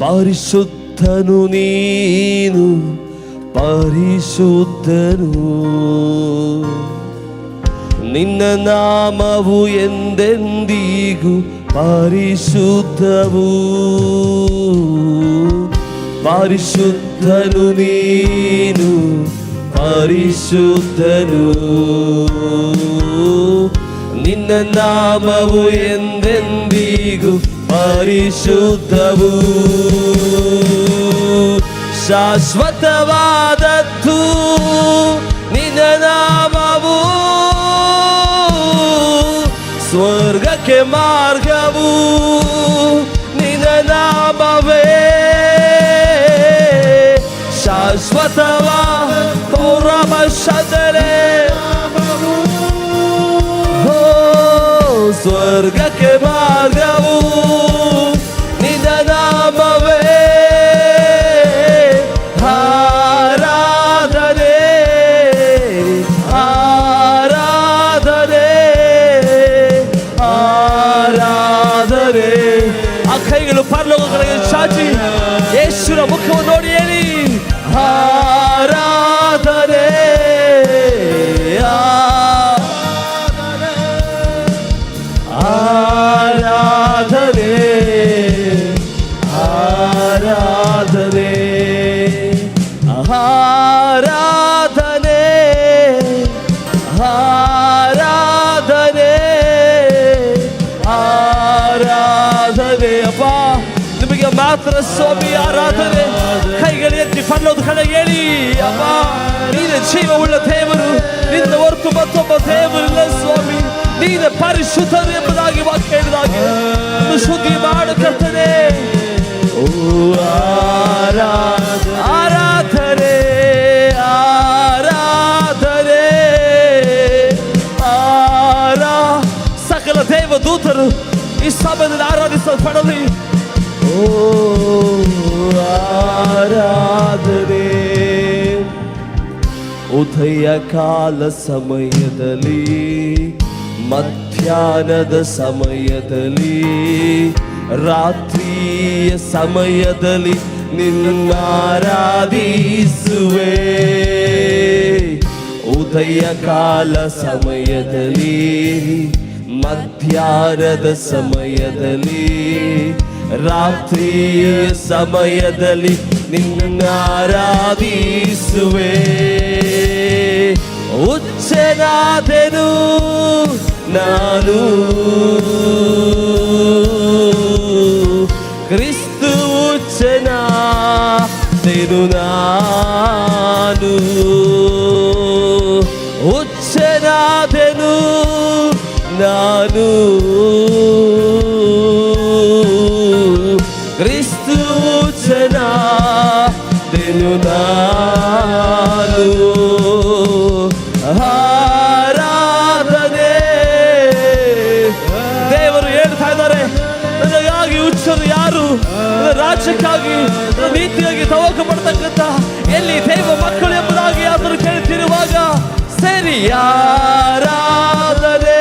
ಪರಿಶುದ್ಧನು ನೀನು, ಪರಿಶುದ್ಧನು. ನಿನ್ನ ನಾಮವು ಎಂದೆಂದಿಗೂ ಪರಿಶುದ್ಧವು. ಪರಿಶುದ್ಧನು ನೀನು, ಪರಿಶುದ್ಧನು. ನಿನ್ನ ನಾಮವು ಎಂದೆಂದಿಗೂ ಪರಿಶುದ್ಧವು. ಶಾಶ್ವತವಾದದ್ದು ನಿನ್ನ ನಾಮವು, ಸ್ವರ್ಗಕ್ಕೆ ಮಾರ್ಗವು ನಿನ್ನ ನಾಮವೇ. ಶಾಶ್ವತವಾದ ಸ್ವರ್ಗಕ್ಕೆ ಮಾರ್ಗವು ನಿನ್ನ ನಾಮವೇ. ಆರಾಧನೆ ಆರಾಧನೆ ಆರಾಧನೆ. ಆ ಕೈಗಳು ಪರಲೋಕಗಳಿಗೆ ಚಾಚಿ ಯೇಸುವಿನ ಮುಖವನ್ನು ನೋಡಿ ಹೇಳಿ ಆರಾಧನೆ ಆರಾಧನೆ ಆರಾಧನೆ ಆರಾಧನೆ ಆರಾಧನೆ ಆರಾಧನೆ. ಅಪ್ಪ ನಿಮಗೆ ಮಾತ್ರ ಸ್ವಾಮಿ ಆರಾಧನೆ. ಕೈಗಳು ಎತ್ತಿ ಪರಲೋಕದ ಕಡೆಗೆ ಹೇಳಿ ಅಪ್ಪ ನೀನು ಜೀವವುಳ್ಳ ದೇವರು, ನಿನ್ನ ಹೊರತು ಮತ್ತೊಬ್ಬ ದೇವರಿಲ್ಲ ಸ್ವಾಮಿ. ನೀನು ಪರಿಶುದ್ಧರು ಎಂಬುದಾಗಿ ವಾಕ್ಯ ಹೇಳಿದಾಗೆ ಶುದ್ಧಿ ಮಾಡು ಕರ್ತನೇ. ಓ ಆರಾಧನೆ ಆರಾಧನೆ ಸಕಲ ದೇವದೂತರು ಈ ಸಮಯದಲ್ಲಿ ಆರಾಧಿಸಲ್ಪಡಲಿ. ಓ ಆರಾಧನೆ. ಉದಯ ಕಾಲ ಸಮಯದಲ್ಲಿ, ಮಧ್ಯಾಹ್ನದ ಸಮಯದಲ್ಲಿ, ರಾತ್ರಿಯ ಸಮಯದಲ್ಲಿ ನಿನ್ನ ಆರಾಧಿಸುವೆ. ಉದಯ ಕಾಲ ಸಮಯದಲ್ಲಿ, ಮಧ್ಯಾಹ್ನದ ಸಮಯದಲ್ಲಿ, ರಾತ್ರಿಯ ಸಮಯದಲ್ಲಿ ನಿನ್ನ ಆರಾಧಿಸುವೆ. ಹುಚ್ಚನಾದೆನು ನಾನು, ಕ್ರಿಸ್ತು ಹುಚ್ಚನಾದೆನು ನಾನು. ಹುಚ್ಚನಾದೆನು ನಾನು, ಕ್ರಿಸ್ತು ಹುಚ್ಚನಾದೆನು ನಾನು. ಆರಾಧನೆ. ದೇವರು ಹೇಳ್ತಾ ಇದ್ದಾರೆ, ನನಗಾಗಿ ಹುಚ್ಚರು ಯಾರು? ರಾಜ್ಯಕ್ಕಾಗಿ ನೀತಿಯಾಗಿ ತವಕ ಪಡ್ತಕ್ಕಂಥ ಎಲ್ಲಿ ದೈವ ಮಕ್ಕಳು ಎಂಬುದಾಗಿ ಆದರೂ ಕೇಳ್ತಿರುವಾಗ ಸೇರಿ ಆರಾಧನೆ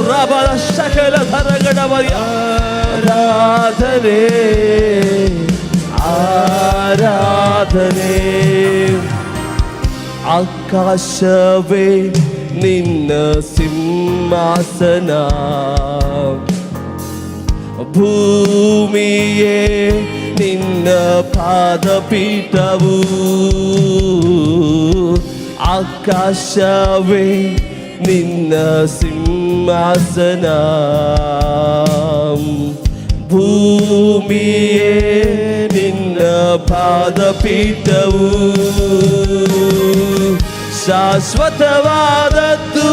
ರಾಬರ ಶಕಲ ಧರಗಡವಯ ಆರಾಧನೆ ಆರಾಧನೆ. ಆಕಾಶವೇ ನಿನ್ನ ಸಿಂಹಾಸನ, ಭೂಮಿಯೇ ನಿನ್ನ ಪಾದಪೀಠವು. ಆಕಾಶವೇ ನಿನ್ನ ಸಿಂಹಾಸನ, ಭೂಮಿಯೇ ನಿನ್ನ ಪಾದಪೀಠವು. ಶಾಶ್ವತವಾದದ್ದು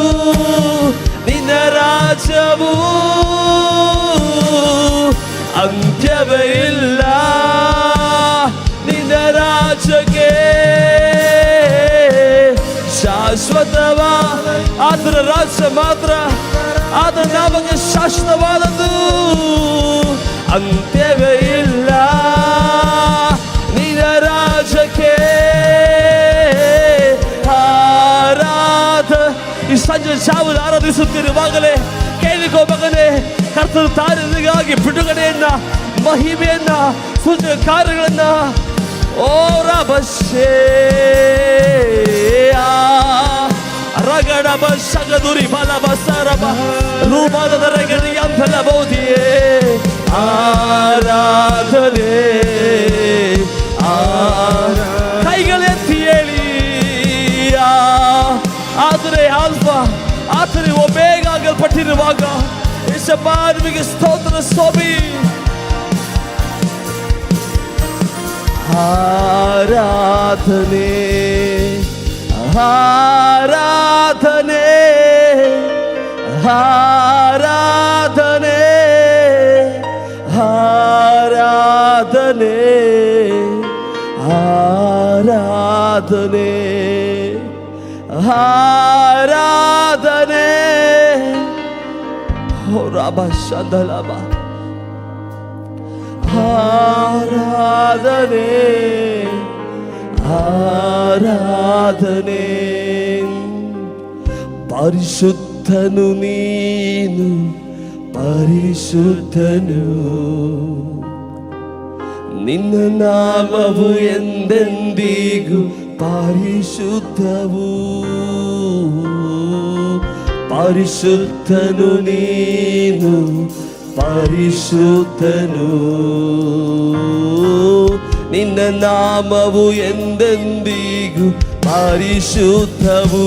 ನಿನ್ನ ರಾಜ್ಯವು, ಅಂತ್ಯವೇ ಇಲ್ಲ ನಿನ್ನ ರಾಜ್ಯಕ್ಕೆ. ಶಾಶ್ವತವಾದ ಆತನ ರಾಜ್ಯ ಮಾತ್ರ, ಆತನ ನಾಮಕ್ಕೆ ಶಾಶ್ವತವಾದದ್ದು, ಅಂತ್ಯವೇ ಇಲ್ಲ ನಿನ್ನ ರಾಜ್ಯಕ್ಕೆ. ಈ ಸಂಜೆ ಚಾವು ಆರಾಧಿಸುತ್ತಿರುವಾಗಲೇ ಕೇಳಿಕೋ ಮಗನೇ, ಕರ್ತನು ತಾರಿಗಾಗಿ ಬಿಡುಗಡೆಯನ್ನ, ಮಹಿಮೆಯನ್ನ, ಸೂಚಕ ಕಾರ್ಯಗಳನ್ನ ರಬಶೇ ರಗಡ ಬಗದುರಿ ಬಲ ಬಸರಬ ರೂಪದ ರಗಡಿ ಅಂಬಲ ಬೋಧಿಯೇ ಆರಾಧನೆ. ಕೈಗಳೆತ್ತಿ ಹೇಳಿ ಆದರೆ ಆಲ್ಫಾ ಆತನೇ ಒಮೇಗ ಆಗಲ್ಪಟ್ಟಿರುವಾಗ ಯೇಸಪ್ಪ ನಿಮಗೆ ಸ್ತೋತ್ರ ಸ್ವಾಮಿ. ಆರಾಧನೆ ಆರಾಧನೆ ಆರಾಧನೆ ಆರಾಧನೆ ಆರಾಧನೆ ಆರಾಧನೆ. ಓ ರಾಬ ಶದಲಬ ಆರಾಧನೆ ಆರಾಧನೆ. ಪರಿಶುದ್ಧನು ನೀನು, ಪರಿಶುದ್ಧನು, ನಿನ್ನ ನಾಮವು ಎಂದೆಂದಿಗೂ ಪರಿಶುದ್ಧವು. ಪರಿಶುದ್ಧನು ನೀನು, ಪರಿಶುದ್ಧನು, ನಿನ್ನ ನಾಮವು ಎಂದೆಂದಿಗೂ ಪರಿಶುದ್ಧವು.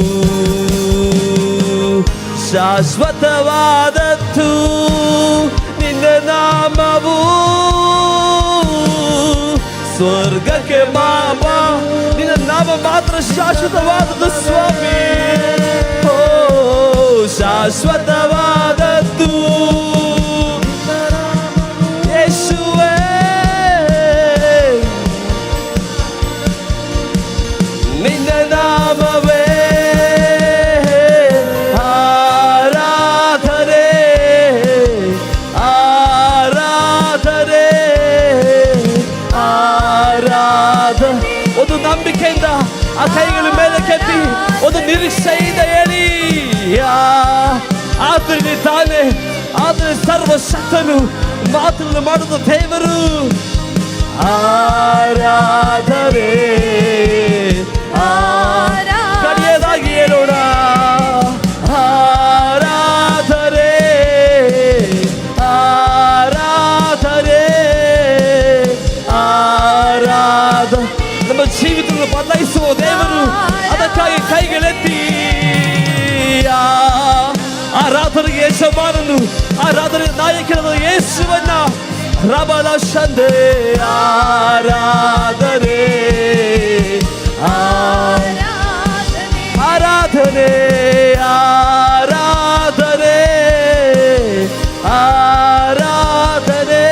ಶಾಶ್ವತವಾದದ್ದು ನಿನ್ನ ನಾಮವು, ಸ್ವರ್ಗಕ್ಕೆ ಬಾಬಾ ನಿನ್ನ ನಾಮ ಮಾತ್ರ ಶಾಶ್ವತವಾದದ್ದು ಸ್ವಾಮಿ. ಓ ಶಾಶ್ವತವಾದದ್ದು ಯೇಸುವೇ, ನಿನ್ನ ನಾಮವೇ ಆರಾಧನೆ ಆರಾಧನೆ ಆರಾಧನೆ. ಒಂದು ನಂಬಿಕೆಯಿಂದ ಆ ಕೈಗಳ ಮೇಲೆ ಕೆತ್ತಿ ಒಂದು ನಿರೀಕ್ಷೆಯಿಂದ ಹೇಳಿ ಆತನೇ ತಾನೇ, ಆತನೇ ಸರ್ವಶಕ್ತನು, ಮಾತನ್ನು ಮಾಡುತ್ತ ದೇವರು. ಆರಾಧನೆ ಕಡೆಯದಾಗಿ ಹೇಳೋಣ. ಆರಾಧನೆ ಆರಾಧನೆ ಆರಾಧ. ನಮ್ಮ ಜೀವಿತವನ್ನು ಬದಲಾಯಿಸುವ ದೇವರು, ಅದಕ್ಕಾಗಿ ಕೈಗಳೆತ್ತಿ ಆರಾಧನೆಗೆ ಯಜಮಾನನು, ಆರಾಧನೆ ನಾಯಕನಾದ ಯೇಸುವನ್ನ ರಬಲ ಶಂದೆ ಆರಾಧನೆ ಆರಾಧನೆ ಆರಾಧನೆ ಆರಾಧನೆ ಆರಾಧನೆ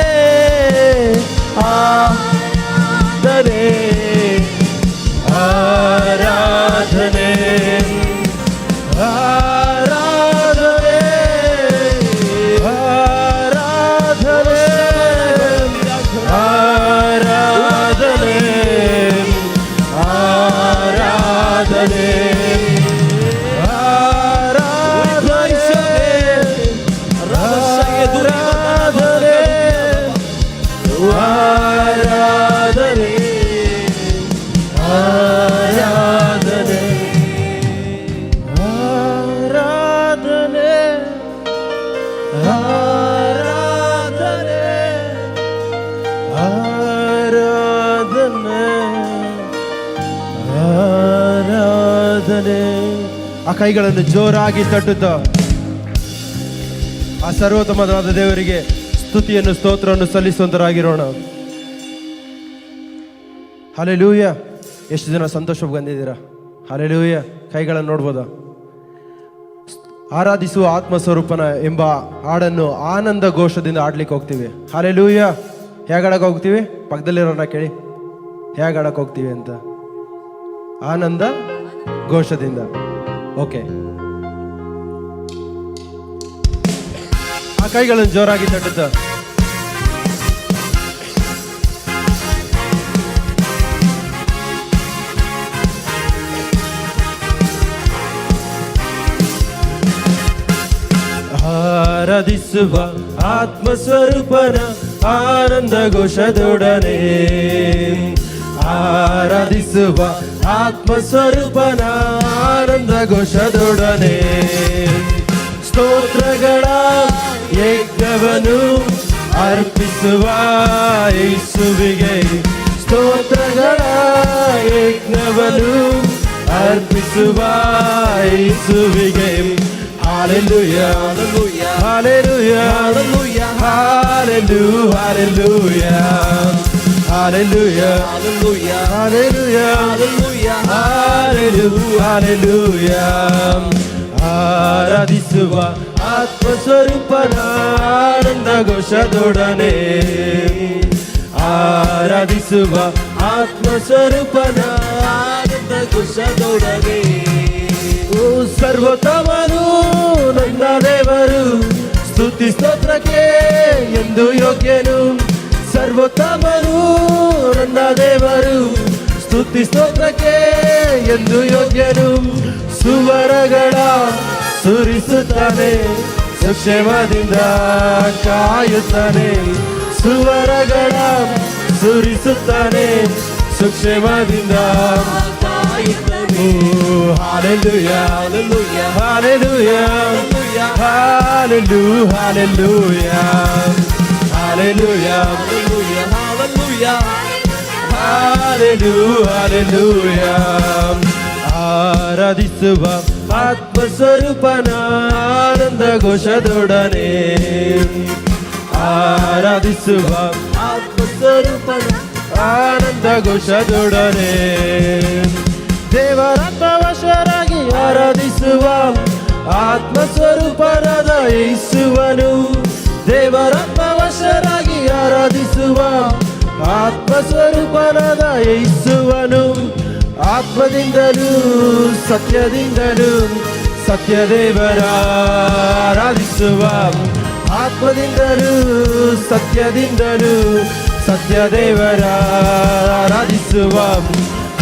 ಆರಾಧನೆ ಆ ಕೈಗಳನ್ನು ಜೋರಾಗಿ ತಟ್ಟುತ್ತ ಆ ಸರ್ವೋತ್ತಮವಾದ ದೇವರಿಗೆ ಸ್ತುತಿಯನ್ನು ಸ್ತೋತ್ರವನ್ನು ಸಲ್ಲಿಸುವಂತರಾಗಿರೋಣ. ಹಲ್ಲೆಲೂಯ. ಎಷ್ಟು ಜನ ಸಂತೋಷವಾಗಿ ಬಂದಿದ್ದೀರಾ? ಹಲ್ಲೆಲೂಯ. ಕೈಗಳನ್ನು ನೋಡ್ಬೋದಾ? ಆರಾಧಿಸುವ ಆತ್ಮಸ್ವರೂಪನ ಎಂಬ ಹಾಡನ್ನು ಆನಂದ ಘೋಷದಿಂದ ಆಡ್ಲಿಕ್ಕೆ ಹೋಗ್ತೀವಿ. ಹಲ್ಲೆಲೂಯ. ಹೇಗೆ ಆಡಕ್ಕೆ ಹೋಗ್ತೀವಿ? ಪಕ್ಕದಲ್ಲಿರೋಣ ಕೇಳಿ, ಹೇಗೆ ಆಡಕ್ಕೆ ಹೋಗ್ತೀವಿ ಅಂತ. ಆನಂದ ಘೋಷದಿಂದ. ಓಕೆ, ಆ ಕೈಗಳನ್ನು ಜೋರಾಗಿ ತಟ್ಟುತ್ತ ಆರಾಧಿಸುವ ಆತ್ಮಸ್ವರೂಪನ ಆನಂದ ಘೋಷದೊಡನೆ, ಆರಾಧಿಸುವ ಆತ್ಮಸ್ವರೂಪನ ಆನಂದ ಘೋಷದೊಡನೆ, ಸ್ತೋತ್ರಗಳ ಯಜ್ಞವನ್ನು ಅರ್ಪಿಸುವ ಯೇಸುವಿಗೆ, ಸ್ತೋತ್ರಗಳ ಯಜ್ಞವನ್ನು ಅರ್ಪಿಸುವ ಯೇಸುವಿಗೆ. Hallelujah, hallelujah, hallelujah, hallelujah, hallelujah, hallelujah, hallelujah, hallelujah, hallelujah, hallelujah. ಆರಾಧಿಸುವ ಆತ್ಮಸ್ವರೂಪನ ಆನಂದ ಘೋಷದೊಡನೆ, ಆರಾಧಿಸುವ ಆತ್ಮಸ್ವರೂಪನ ಆನಂದ ಘೋಷದೊಡನೆ. ಓ ಸರ್ವೋತ್ತಮನು ನನ್ನ ದೇವರು, ಸ್ತುತಿ ಸ್ತೋತ್ರಕ್ಕೆ ಎಂದು ಯೋಗ್ಯನು. ಸರ್ವೋತ್ತಮನು ನನ್ನ ದೇವರು, ಸ್ತುತಿ ಸ್ತೋತ್ರಕ್ಕೆ ಎಂದು ಯೋಗ್ಯನು. ಸುವರಗಳ ಸುರಿಸುತ್ತಾನೆ, ಸುಕ್ಷೇಮದಿಂದ ಕಾಯುತ್ತಾನೆ. ಸುವರಗಳ ಸುರಿಸುತ್ತಾನೆ, ಸುಕ್ಷೇಮದಿಂದ ಕಾಯುತ್ತಾನೆ. Hallelujah, hallelujah, hallelujah, hallelujah, hallelujah, hallelujah, hallelujah, hallelujah, hallelujah. ಆರಾಧಿಸುವ ಆತ್ಮಸ್ವರೂಪನ ಆನಂದ ಘೋಷದೊಡನೆ, ಆರಾಧಿಸುವ ಆತ್ಮಸ್ವರೂಪನ ಆನಂದ ಘೋಷದೊಡನೆ. ದೇವರಾತ್ಮವಶರಾಗಿ ಆರಾಧಿಸುವ ಆತ್ಮಸ್ವರೂಪನಾದ ಯೇಸುವನು, ದೇವರಾತ್ಮವಶರಾಗಿ ಆರಾಧಿಸುವ ಆತ್ಮಸ್ವರೂಪನಾದ ಯೇಸುವನು. ಆತ್ಮದಿಂದಲೂ ಸತ್ಯದಿಂದಲೂ ಸತ್ಯದೇವರ ಆರಾಧಿಸುವ, ಆತ್ಮದಿಂದಲೂ ಸತ್ಯದಿಂದಲೂ ಸತ್ಯದೇವರ ಆರಾಧಿಸುವ.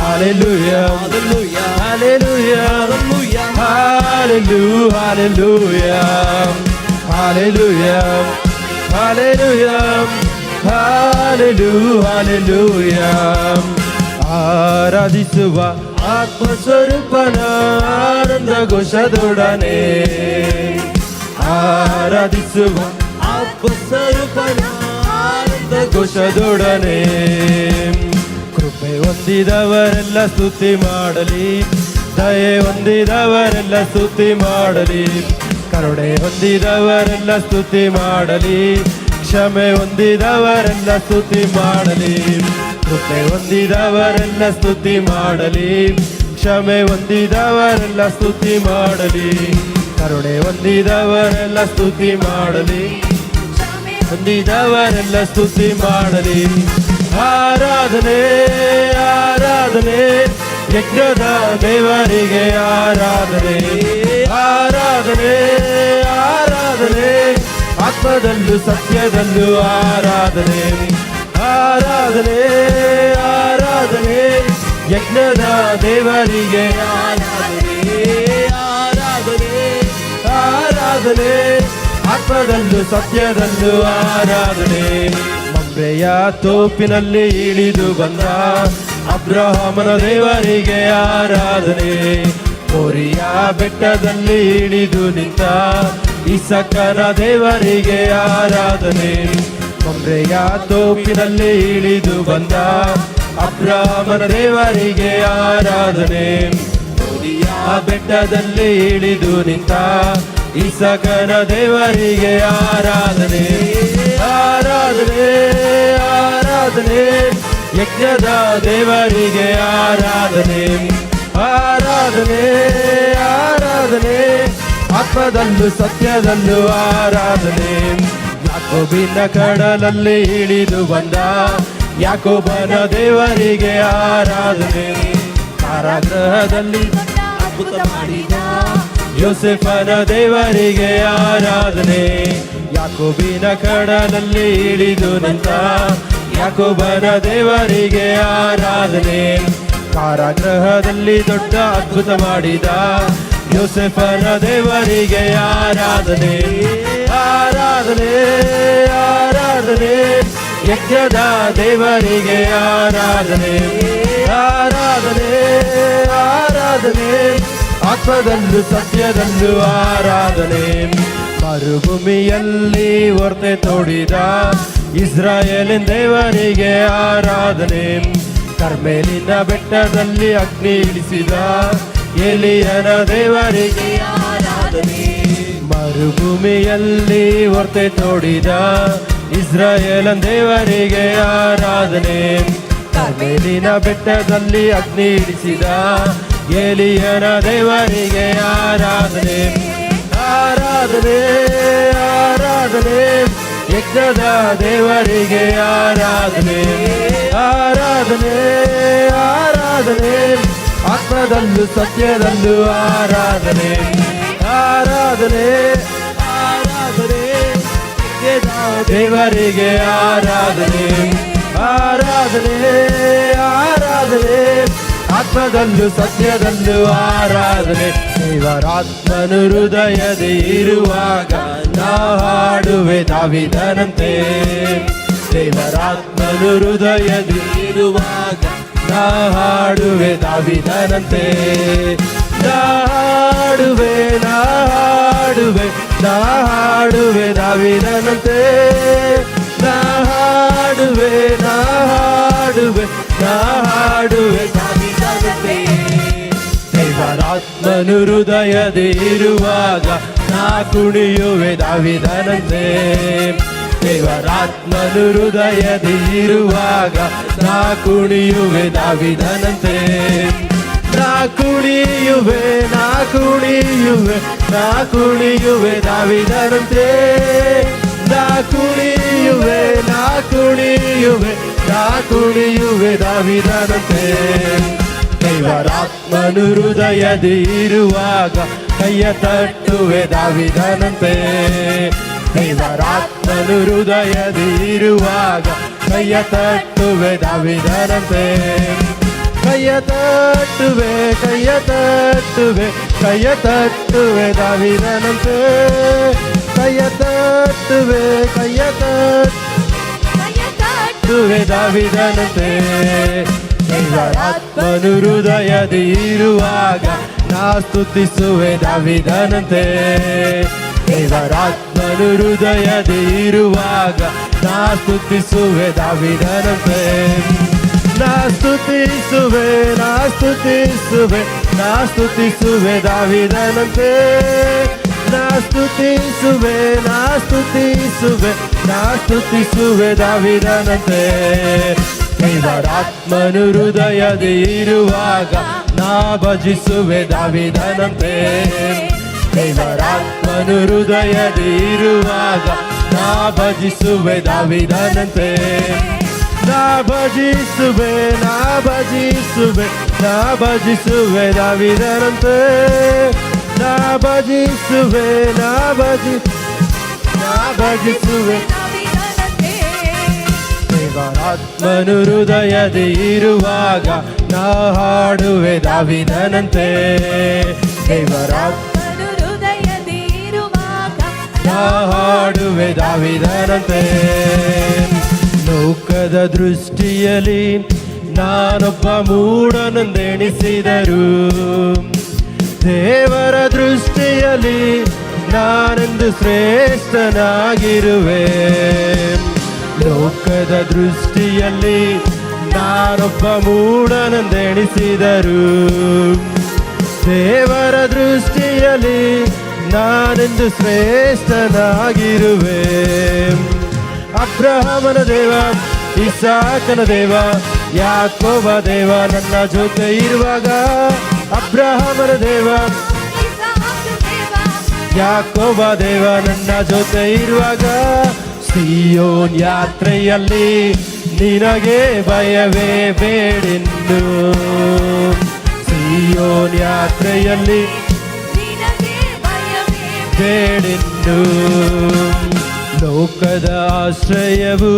Hallelujah, hallelujah, hallelujah, hallelujah, hallelujah, hallelujah, hallelujah, hallelujah, hallelujah. ಆರಾಧಿಸುವ ಆತ್ಮಸ್ವರೂಪನ ಆನಂದ ಘೋಷದೊಡನೆ, ಆರಾಧಿಸುವ ಆತ್ಮಸ್ವರೂಪನ ಆನಂದ ಘೋಷದೊಡನೆ. ಕೃಪೆ ಹೊಂದಿದವರೆಲ್ಲ ಸ್ತುತಿ ಮಾಡಲಿ, ದಯೆ ಹೊಂದಿದವರೆಲ್ಲ ಸ್ತುತಿ ಮಾಡಲಿ. ಕರುಣೆ ಹೊಂದಿದವರೆಲ್ಲ ಸ್ತುತಿ ಮಾಡಲಿ, ಕ್ಷಮೆ ಹೊಂದಿದವರೆಲ್ಲ ಸ್ತುತಿ ಮಾಡಲಿ. ಕೃಪೆ ಹೊಂದಿದವರೆಲ್ಲ ಸ್ತುತಿ ಮಾಡಲಿ, ಕ್ಷಮೆ ಹೊಂದಿದವರೆಲ್ಲ ಸ್ತುತಿ ಮಾಡಲಿ. ಕರುಣೆ ಹೊಂದಿದವರೆಲ್ಲ ಸ್ತುತಿ ಮಾಡಲಿ, ಹೊಂದಿದವರೆಲ್ಲ ಸ್ತುತಿ ಮಾಡಲಿ. ಆರಾಧನೆ ಆರಾಧನೆ ಯಜ್ಞದ ದೇವರಿಗೆ ಆರಾಧನೆ, ಆರಾಧನೆ ಆರಾಧನೆ ಆತ್ಮದಲ್ಲೂ ಸತ್ಯದಲ್ಲೂ ಆರಾಧನೆ, ಆರಾಧನೆ ಆರಾಧನೆ ಯಜ್ಞದ ದೇವರಿಗೆ ಆರಾಧನೆ, ಆರಾಧನೆ ಆರಾಧನೆ ಆತ್ಮದಲ್ಲೂ ಸತ್ಯದಲ್ಲೂ ಆರಾಧನೆ. ಮಂಬೆಯ ತೋಪಿನಲ್ಲಿ ಇಳಿದು ಬಂದ ಅಬ್ರಹಾಮನ ದೇವರಿಗೆ ಆರಾಧನೆ, ಮೋರಿಯ ಬೆಟ್ಟದಲ್ಲಿ ಇಳಿದು ನಿಂತ ಇಸಕನ ದೇವರಿಗೆ ಆರಾಧನೆ. ಮಂಬೆಯ ತೋಪಿನಲ್ಲಿ ಇಳಿದು ಬಂದ ಅಬ್ರಹಾಮನ ದೇವರಿಗೆ ಆರಾಧನೆ, ಮೋರಿಯ ಬೆಟ್ಟದಲ್ಲಿ ಇಳಿದು ನಿಂತ ಇಸಕನ ದೇವರಿಗೆ ಆರಾಧನೆ, ಆರಾಧನೆ ಆರಾಧನೆ ಯಜ್ಞದ ದೇವರಿಗೆ ಆರಾಧನೆ, ಆರಾಧನೆ ಆರಾಧನೆ ಆತ್ಮದಲ್ಲೂ ಸತ್ಯದಲ್ಲೂ ಆರಾಧನೆ. ಯಾಕೋಬಿನ ಕಡಲಲ್ಲಿ ಇಳಿದು ಬಂದ ಯಾಕೋಬನ ದೇವರಿಗೆ ಆರಾಧನೆ, ಕಾರಾಗೃಹದಲ್ಲಿ ಅದ್ಭುತ ಮಾಡಿದ ಯೋಸೆಫನ ದೇವರಿಗೆ ಆರಾಧನೆ. ಯಾಕೋಬಿನ ಕಡಲಲ್ಲಿ ಇಳಿದು ನಿಂತ ಯಾಕೋಬನ ದೇವರಿಗೆ ಆರಾಧನೆ, ಕಾರಾಗೃಹದಲ್ಲಿ ದೊಡ್ಡ ಅದ್ಭುತ ಮಾಡಿದ ಯೋಸೆಫನ ದೇವರಿಗೆ ಆರಾಧನೆ, ಆರಾಧನೆ ಆರಾಧನೆ, ಯಜ್ಞದ ದೇವರಿಗೆ ಆರಾಧನೆ ಆರಾಧನೆ ಆರಾಧನೆ, ಆತ್ಮದಲ್ಲೂ ಸತ್ಯದಲ್ಲೂ ಆರಾಧನೆ. ಮರುಭೂಮಿಯಲ್ಲಿ ಹೊರತೆ ತೋಡಿದ ಇಸ್ರಾಯೇಲಿನ ದೇವರಿಗೆ ಆರಾಧನೆ, ಕರ್ಮೇಲಿನ ಬೆಟ್ಟದಲ್ಲಿ ಅಗ್ನಿ ಇಳಿಸಿದ ಎಲಿಯನ ದೇವರಿಗೆ ಆರಾಧನೆ. ಮರುಭೂಮಿಯಲ್ಲಿ ಹೊರತೆ ತೋಡಿದ ಇಸ್ರಾಯೇಲನ ದೇವರಿಗೆ ಆರಾಧನೆ, ಕರ್ಮೇಲಿನ ಬೆಟ್ಟದಲ್ಲಿ ಅಗ್ನಿ ಇಳಿಸಿದ ಎಲಿಯನ ದೇವರಿಗೆ ಆರಾಧನೆ ಆರಾಧನೆ ಆರಾಧನೆ, ಯಜ್ಞದ ದೇವರಿಗೆ ಆರಾಧನೆ ಆರಾಧನೆ ಆರಾಧನೆ, ಆತ್ಮದಲ್ಲೂ ಸತ್ಯದಲ್ಲೂ ಆರಾಧನೆ ಆರಾಧನೆ ಆರಾಧನೆ, ಯಜ್ಞದ ದೇವರಿಗೆ ಆರಾಧನೆ ಆರಾಧನೆ ಆರಾಧನೆ, ಆತ್ಮದಲ್ಲೂ ಸತ್ಯದಲ್ಲೂ ಆರಾಧನೆ. ದೇವರಾತ್ಮನು ಹೃದಯದಿ ಇರುವಾಗ ನಾ ಹಾಡುವೆ ದಾವೀದನಂತೆ, ದೇವರಾತ್ಮನು ಹೃದಯದಿ ಇರುವಾಗ ನಾ ಹಾಡುವೆ ದಾವೀದನಂತೆ, ನಾ ಹಾಡುವೆ ನಾ ಹಾಡುವೆ ನಾ ಹಾಡುವೆ ದಾವೀದನಂತೆ, ನಾ ಹಾಡುವೆ ನಾ ಹಾಡುವೆ ನಾ ಹಾಡುವೆ ದಾವೀದನಂತೆ. ದೇವರಾತ್ಮನು ಹೃದಯದಿ ಇರುವಾಗ ನಾ ಕುಣಿಯುವೆ ದಾವೀದನಂತೆ, ದೇವರಾತ್ಮನು ಹೃದಯದಿ ಇರುವಾಗ ನಾ ಕುಣಿಯುವೆ ದಾವೀದನಂತೆ, ನಾ ಕುಣಿಯುವೆ ನಾ ಕುಣಿಯುವೆ ನಾ ಕುಣಿಯುವೆ ದಾವೀದನಂತೆ, ನಾ ಕುಣಿಯುವೆ ನಾ ಕುಣಿಯುವೆ ನಾ ಕುಣಿಯುವೆ ದಾವೀದನಂತೆ. ದೇವರಾತ್ಮನು ಹೃದಯದಿ ಇರುವಾಗ ಕೈಯ ತಟ್ಟುವೆ ದಾವೀದನಂತೆ, ದೇವರಾತ್ಮನು ಹೃದಯದಿ ಇರುವಾಗ ಕೈಯ ತಟ್ಟುವೆ ದಾವೀದನಂತೆ, ಕೈಯ ತಟ್ಟುವೆ ಕೈಯ ತಟ್ಟುವೆ ಕೈಯ ತಟ್ಟುವೆ ದಾವೀದನಂತೆ, ಕೈಯ ತಟ್ಟುವೆ ಕೈಯ ತಟ್ಟುವೆ ದಾವೀದನಂತೆ. ದೇವರಾತ್ಮನು ಹೃದಯದಿ ಇರುವಾಗ ನಾ ಸ್ತುತಿಸುವೆ ದಾವೀದನಂತೆ, ದೇವರಾತ್ಮನು ಹೃದಯದಿ ಇರುವಾಗ ನಾ ಸ್ತುತಿಸುವೆ ದಾವೀದನಂತೆ, ನಾ ಸ್ತುತಿಸುವೆ ನಾ ಸ್ತುತಿಸುವೆ ನಾ ಸ್ತುತಿಸುವೆ ದಾವೀದನಂತೆ, ನಾ ಸ್ತುತಿಸುವೆ ನಾ ಸ್ತುತಿಸುವೆ ನಾ ಸ್ತುತಿಸುವೆ ದಾವೀದನಂತೆ. ದೇವರಾತ್ಮನು ಹೃದಯದಿ ಇರುವಾಗ ನಾ ಭಜಿಸುವೆ ದಾವೀದನಂತೆ, ದೇವರಾತ್ಮನು ಹೃದಯದಿ ಇರುವಾಗ ನಾ ಭಜಿಸುವೆ ದಾವೀದನಂತೆ, ನಾ ಭಜಿಸುವೆ ನಾ ಭಜಿಸುವೆ ನಾ ಭಜಿಸುವೆ ದಾವೀದನಂತೆ, ನಾ ಭಜಿಸುವೆ ನಾ ಭಜಿಸುವೆ. ದೇವರಾತ್ಮನು ಹೃದಯದಿ ಇರುವಾಗ ನಾ ಹಾಡುವೆ ದಾವೀದನಂತೆ, ದೇವರಾತ್ಮನು ಹೃದಯದಿ ಇರುವಾಗ ನಾ ಹಾಡುವೆ ದಾವೀದನಂತೆ. ಲೋಕದ ದೃಷ್ಟಿಯಲ್ಲಿ ನಾನೊಬ್ಬ ಮೂಢನೆಂದೆಣಿಸಿದರು, ದೇವರ ದೃಷ್ಟಿಯಲ್ಲಿ ನಾನೆಂದು ಶ್ರೇಷ್ಠನಾಗಿರುವೆ. ಲೋಕದ ದೃಷ್ಟಿಯಲ್ಲಿ ನಾನೊಬ್ಬ ಮೂಢನೆಂದೆಣಿಸಿದರು, ದೇವರ ದೃಷ್ಟಿಯಲ್ಲಿ ನಾನೆಂದು ಶ್ರೇಷ್ಠನಾಗಿರುವೆ. ಅಬ್ರಹಾಮನ ದೇವ, ಇಸಾಕನ ದೇವ, ಯಾಕೋಬ ದೇವ ನನ್ನ ಜೊತೆ ಇರುವಾಗ, ಅಬ್ರಹಾಮನ ದೇವ, ಯಾಕೋಬ ದೇವ ನನ್ನ ಜೊತೆ ಇರುವಾಗ, ಸಿಯೋನ್ ಯಾತ್ರೆಯಲ್ಲಿ ನಿನಗೆ ಭಯವೇ ಬೇಡಿನ್ನು, ಸಿಯೋನ್ ಯಾತ್ರೆಯಲ್ಲಿ ಬೇಡಿನ್ನು. ಲೋಕದ ಆಶ್ರಯವು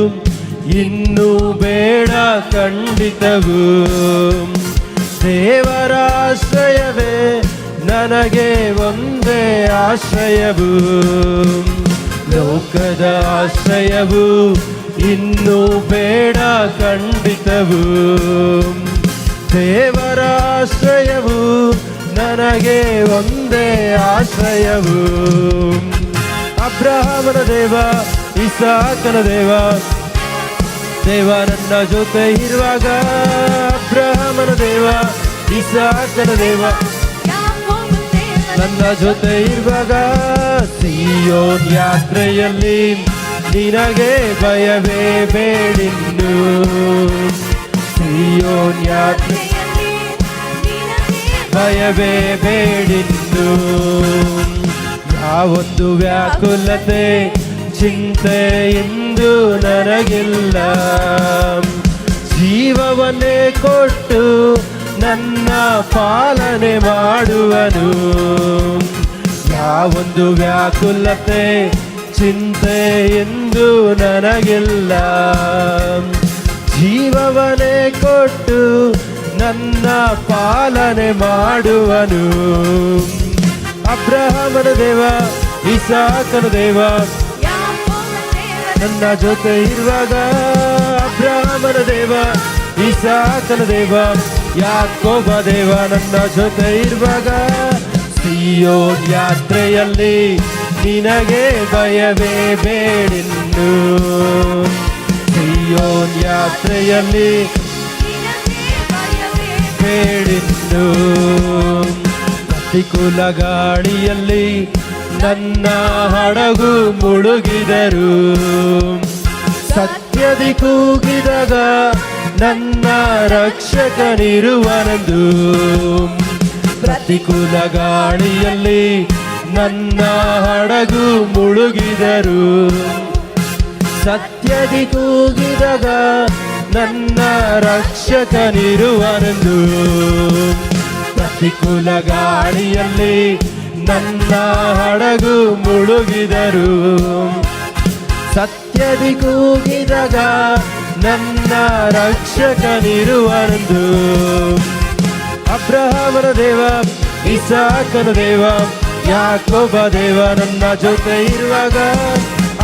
ಇನ್ನೂ ಬೇಡ ಖಂಡಿತವು, ದೇವರ ಆಶ್ರಯವೇ ನನಗೆ ಒಂದೇ ಆಶ್ರಯವು. ಲೋಕದ ಆಶ್ರಯವು ಇನ್ನೂ ಬೇಡ ಖಂಡಿತವು, ದೇವರ ಆಶ್ರಯವು ನನಗೆ ಒಂದೇ ಆಶ್ರಯವು. ಅಬ್ರಹಾಮನ ದೇವ, ಇಸಾಕನ ದೇವ, ದೇವ ನನ್ನ ಜೊತೆ ಇರುವಾಗ. ಅಬ್ರಹಾಮನ ದೇವ, ಇಸಾಕನ ದೇವ ನನ್ನ ಜೊತೆ ಇರುವಾಗ. ಸಿಯೋನ್ ಯಾತ್ರೆಯಲ್ಲಿ ನಿನಗೆ ಭಯವೇ ಬೇಡಿನ್ನು, ಸಿಯೋನ್ ಯಾತ್ರೆ ಭಯವೇ ಬೇಡಿನ್ನು. ಯಾವೊಂದು ವ್ಯಾಕುಲತೆ ಚಿಂತೆ ಇಂದು ನನಗಿಲ್ಲ, ಜೀವವನ್ನೇ ಕೊಟ್ಟು ನನ್ನ ಪಾಲನೆ ಮಾಡುವನು. ಯಾವೊಂದು ವ್ಯಾಕುಲತೆ ಚಿಂತೆ ಎಂದು ನನಗಿಲ್ಲ, ಜೀವವನ್ನೇ ಕೊಟ್ಟು ನನ್ನ ಪಾಲನೆ ಮಾಡುವನು. ಅಬ್ರಹಾಮನ ದೇವ, ಇಸಾಕನ ದೇವ ನನ್ನ ಜೊತೆ ಇರುವಾಗ. ಅಬ್ರಹಾಮನ ದೇವ, ಇಸಾಕನ ದೇವ, ಯಾಕೋಬ ದೇವ ನನ್ನ ಜೊತೆ ಇರುವಾಗ. ಸಿಯೋನ್ ಯಾತ್ರೆಯಲ್ಲಿ ನಿನಗೆ ಭಯವೇ ಬೇಡಿನ್ನು, ಸಿಯೋನ್ ಯಾತ್ರೆಯಲ್ಲಿ ಬೇಡಿನ್ನು. ಪ್ರತಿಕೂಲ ಗಾಳಿಯಲ್ಲಿ ನನ್ನ ಹಡಗು ಮುಳುಗಿದರು, ಸತ್ಯದಿ ಕೂಗಿದಾಗ ನನ್ನ ರಕ್ಷಕನಿರುವನೆಂದು. ಪ್ರತಿಕೂಲ ಗಾಳಿಯಲ್ಲಿ ನನ್ನ ಹಡಗು ಮುಳುಗಿದರು, ಸತ್ಯದಿ ಕೂಗಿದಾಗ ನನ್ನ ರಕ್ಷಕನಿರುವನೆಂದು. ಪ್ರತಿಕೂಲ ಗಾಳಿಯಲ್ಲಿ ನನ್ನ ಹಡಗು ಮುಳುಗಿದರು, ಸತ್ಯದಿ ಕೂಗಿದಾಗ ನನ್ನ ರಕ್ಷಕನಿರುವನೆಂದು. ಅಬ್ರಹಾಮನ ದೇವ, ಇಸಾಕನ ದೇವ, ಯಾಕೋಬ ದೇವ ನನ್ನ ಜೊತೆ ಇರುವಾಗ.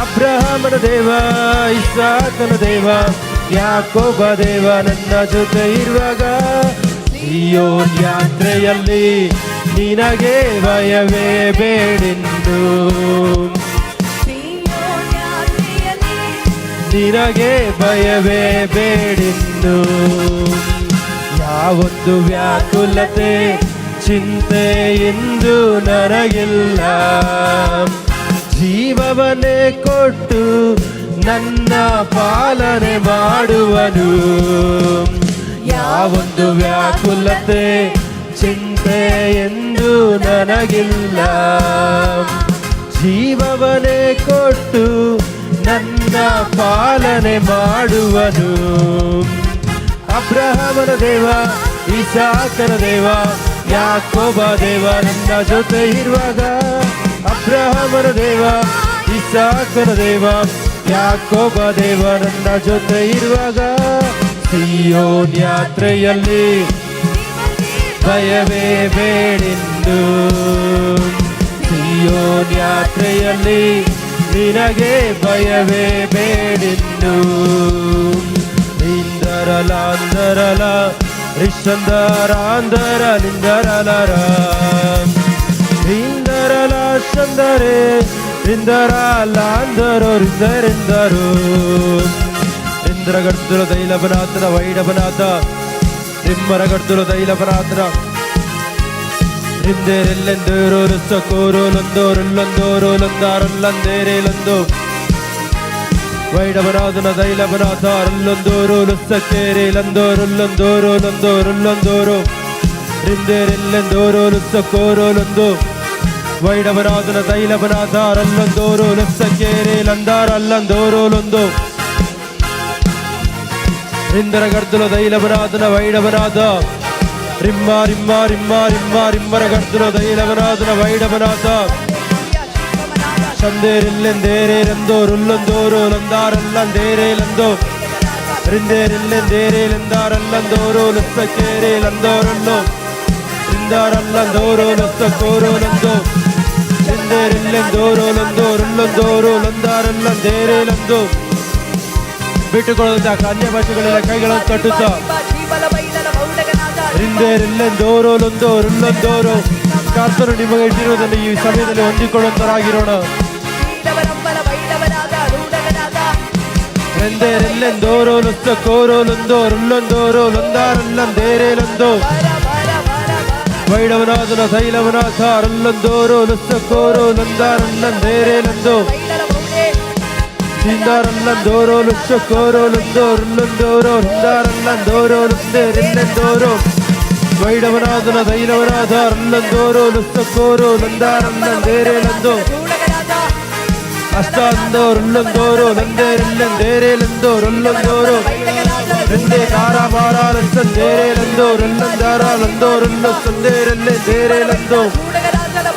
ಅಬ್ರಹಾಮನ ದೇವ, ಇಸಾಕನ ದೇವ, ಯಾಕೋಬ ದೇವ ನನ್ನ ಜೊತೆ ಇರುವಾಗ. ಸಿಯೋನ್ ಯಾತ್ರೆಯಲ್ಲಿ ನಿನಗೆ ಭಯವೇ ಬೇಡಿನ್ನು, ನಿನಗೆ ಭಯವೇ ಬೇಡಿನ್ನು. ಯಾವೊಂದು ವ್ಯಾಕುಲತೆ ಚಿಂತೆ ಎಂದು ನನಗಿಲ್ಲ, ಜೀವವನ್ನೇ ಕೊಟ್ಟು ನನ್ನ ಪಾಲನೆ ಮಾಡುವನು. ಯಾವೊಂದು ವ್ಯಾಕುಲತೆ ಚಿಂತೆ ಎಂದು ನನಗಿಲ್ಲ, ಜೀವವನ್ನೇ ಕೊಟ್ಟು ನನ್ನ ಪಾಲನೆ ಮಾಡುವನು. ಅಬ್ರಹಾಮನ ದೇವ, ಇಸಾಕನ ದೇವ, ಯಾಕೋಬ ದೇವ ನನ್ನ ಜೊತೆ ಇರುವಾಗ. ಅಬ್ರಹಾಮನ ದೇವ, ಇಸಾಕನ ದೇವ, ಯಾಕೋಬ ದೇವ ನನ್ನ ಜೊತೆ ಇರುವಾಗ. ಸಿಯೋನ್ ಯಾತ್ರೆಯಲ್ಲಿ ಭಯವೇ ಬೇಡಿನ್ನು, ಸಿಯೋನ್ ಯಾತ್ರೆಯಲ್ಲಿ ನಿನಗೆ ಭಯವೇ ಬೇಡಿನ್ನು. ಇಂದರಲಾಂದರಲ ರಿಷಂದರಾಂದರ ಲಿಂದರಲರ ಇಂದರಲ ಶಂದರೆ ಇಂದರಲಾಂದರೋ ರಿಂದರಿಂದರು. ಇಂದ್ರಗಡ್ದುಲ ದೈಲಬನಾಥನ ವೈಡಬನಾಥ ನಿಮ್ಮರಗಡ್ದುಲ ದೈಲಬನಾಥನ ರಿಂದೇರೆಲ್ಲೆಂದೋರೋ ರುಸ್ಸಕೋರೋ ಲೊಂದೋರುಲ್ಲೊಂದೋರೋ ಲೊಂದಾರಲ್ಲಂದೇರೇಲೊಂದು ವೈಡಬನಾಥನ ದೈಲಬನಾಥ ರಲ್ಲೊಂದೋರೋ ಲುಸ್ಸಕ್ಕೇರೆ ಲಂದೋರುಲ್ಲೊಂದೋರೋ ಲೊಂದೋರುಲ್ಲೊಂದೋರೋ ರಿಂದೇರೆಲ್ಲೆಂದೋರೋ ಲುಸ್ಸಕೋರೋ ಲೊಂದು ವೈಡಬನಾಥನ ದೈಲಬನಾಥ ರಲ್ಲೊಂದೋರೋ ಲುಸ್ಸಕ್ಕೇರೆ ಲಂದಾರಲ್ಲಂದೋರೋ ಲೊಂದು ರಿಂದರಗಡ್ದುಲ ದೈಲಬನಾಥನ ವೈಡಬನಾಥ ರಿಮ್ಮ ರಿಮ್ಮ ರಿಮ್ಮ ರಿಮ್ಮ ರಿಮ್ಮರಗಡ್ದುಲ ದೈಲಬನಾಥನ ವೈಡಬನಾಥ ಶಂದೇರಿಲ್ಲೆಂದೇರೇಲೆಂದೋ ರುಲ್ಲೊಂದೋರೋ ಲಂದಾರಲ್ಲಂದೇರೇಲೆಂದೋ ರಿಂದೇರಿಲ್ಲೆಂದೇರೇಲೆಂದಾರಲ್ಲಂದೋರೋ ಲುಸ್ಸಕ್ಕೇರೆ ಲಂದೋರಲ್ಲೋ ರಿಂದಾರಲ್ಲಂದೋರೋ ಲುಸ್ಸಕೋರೋ ಲಂದೋ ರಿಂದೇರಿಲ್ಲೆಂದೋರೋ ಲಂದೋ ರುಲ್ಲೊ ರಲ್ಲೊಂದೋರು ಲಂದಾರಲ್ಲಂ ದೇರೇಲಂದು ಬಿಟ್ಟುಕೊಳ್ಳುತ್ತಾ ಅನ್ಯ ಭಾಷೆಗಳೆಲ್ಲ ಕೈಗಳನ್ನು ತಟ್ಟುತ್ತಾ ರಿಂದೇರೆಲ್ಲೆಂದೋರೋ ಲೊಂದೋ ರುಲ್ಲೊಂದೋರು ಕರ್ತನು ನಿಮಗೆ ಇಟ್ಟಿರುವುದನ್ನು ಈ ಸಮಯದಲ್ಲಿ ಹೊಂದಿಕೊಳ್ಳುವಂತರಾಗಿರೋಣ. ರೆಂದೇರೆಲ್ಲೆಂದೋರೋ ಲೊಸ್ತ ಕೋರೋ ಲೊಂದೋ ರುಲ್ಲೊಂದೋರೋ ಲೊಂದಾರಲ್ಲಂ ದೇರೇಲಂದು ವೈಡವನಾದನ ತೈಲವನಾಥ ರಲ್ಲೊಂದೋರೋ ಲೊಸ್ತ ಕೋರೋ ಲೊಂದಾರಲ್ಲಂ ದೇರೇಲಂದು ರಿಂದಾರಲ್ಲಂದೋರೋ ಲುಚ್ಚ ಕೋರೋ ಲೊಂದೋ ರುಲ್ಲೊಂದೋರೋ ರಿಂದಾರಲ್ಲಂದೋರೋ ಲೊಂದೇರೆಲ್ಲೆಂದೋರೋ ವೈಡವನಾದನ ತೈಲವನಾಥ ರಲ್ಲೊಂದೋರೋ ಲುಚ್ಚ ಕೋರೋ ಲೊಂದಾರಲ್ಲಂ ದೇರೇಲಂದು ಅಷ್ಟಾಂದೋ ರುಲ್ಲೊಂದೋರೋ ಲಂದೇರೆಲ್ಲೆಂ ದೇರೇಲಂದೋ ರುಲ್ಲೊಂದೋರೋ ರೆಂದೇ ಕಾರ ಮಾರ ಲಂಚನ್ ದೇರೇಲಂದೋ ರುಲ್ಲಂದಾರ ಲಂದೋ ರುಲ್ಲ ಸಂದೇರೆಲ್ಲೆ ದೇರೇಲಂದೋ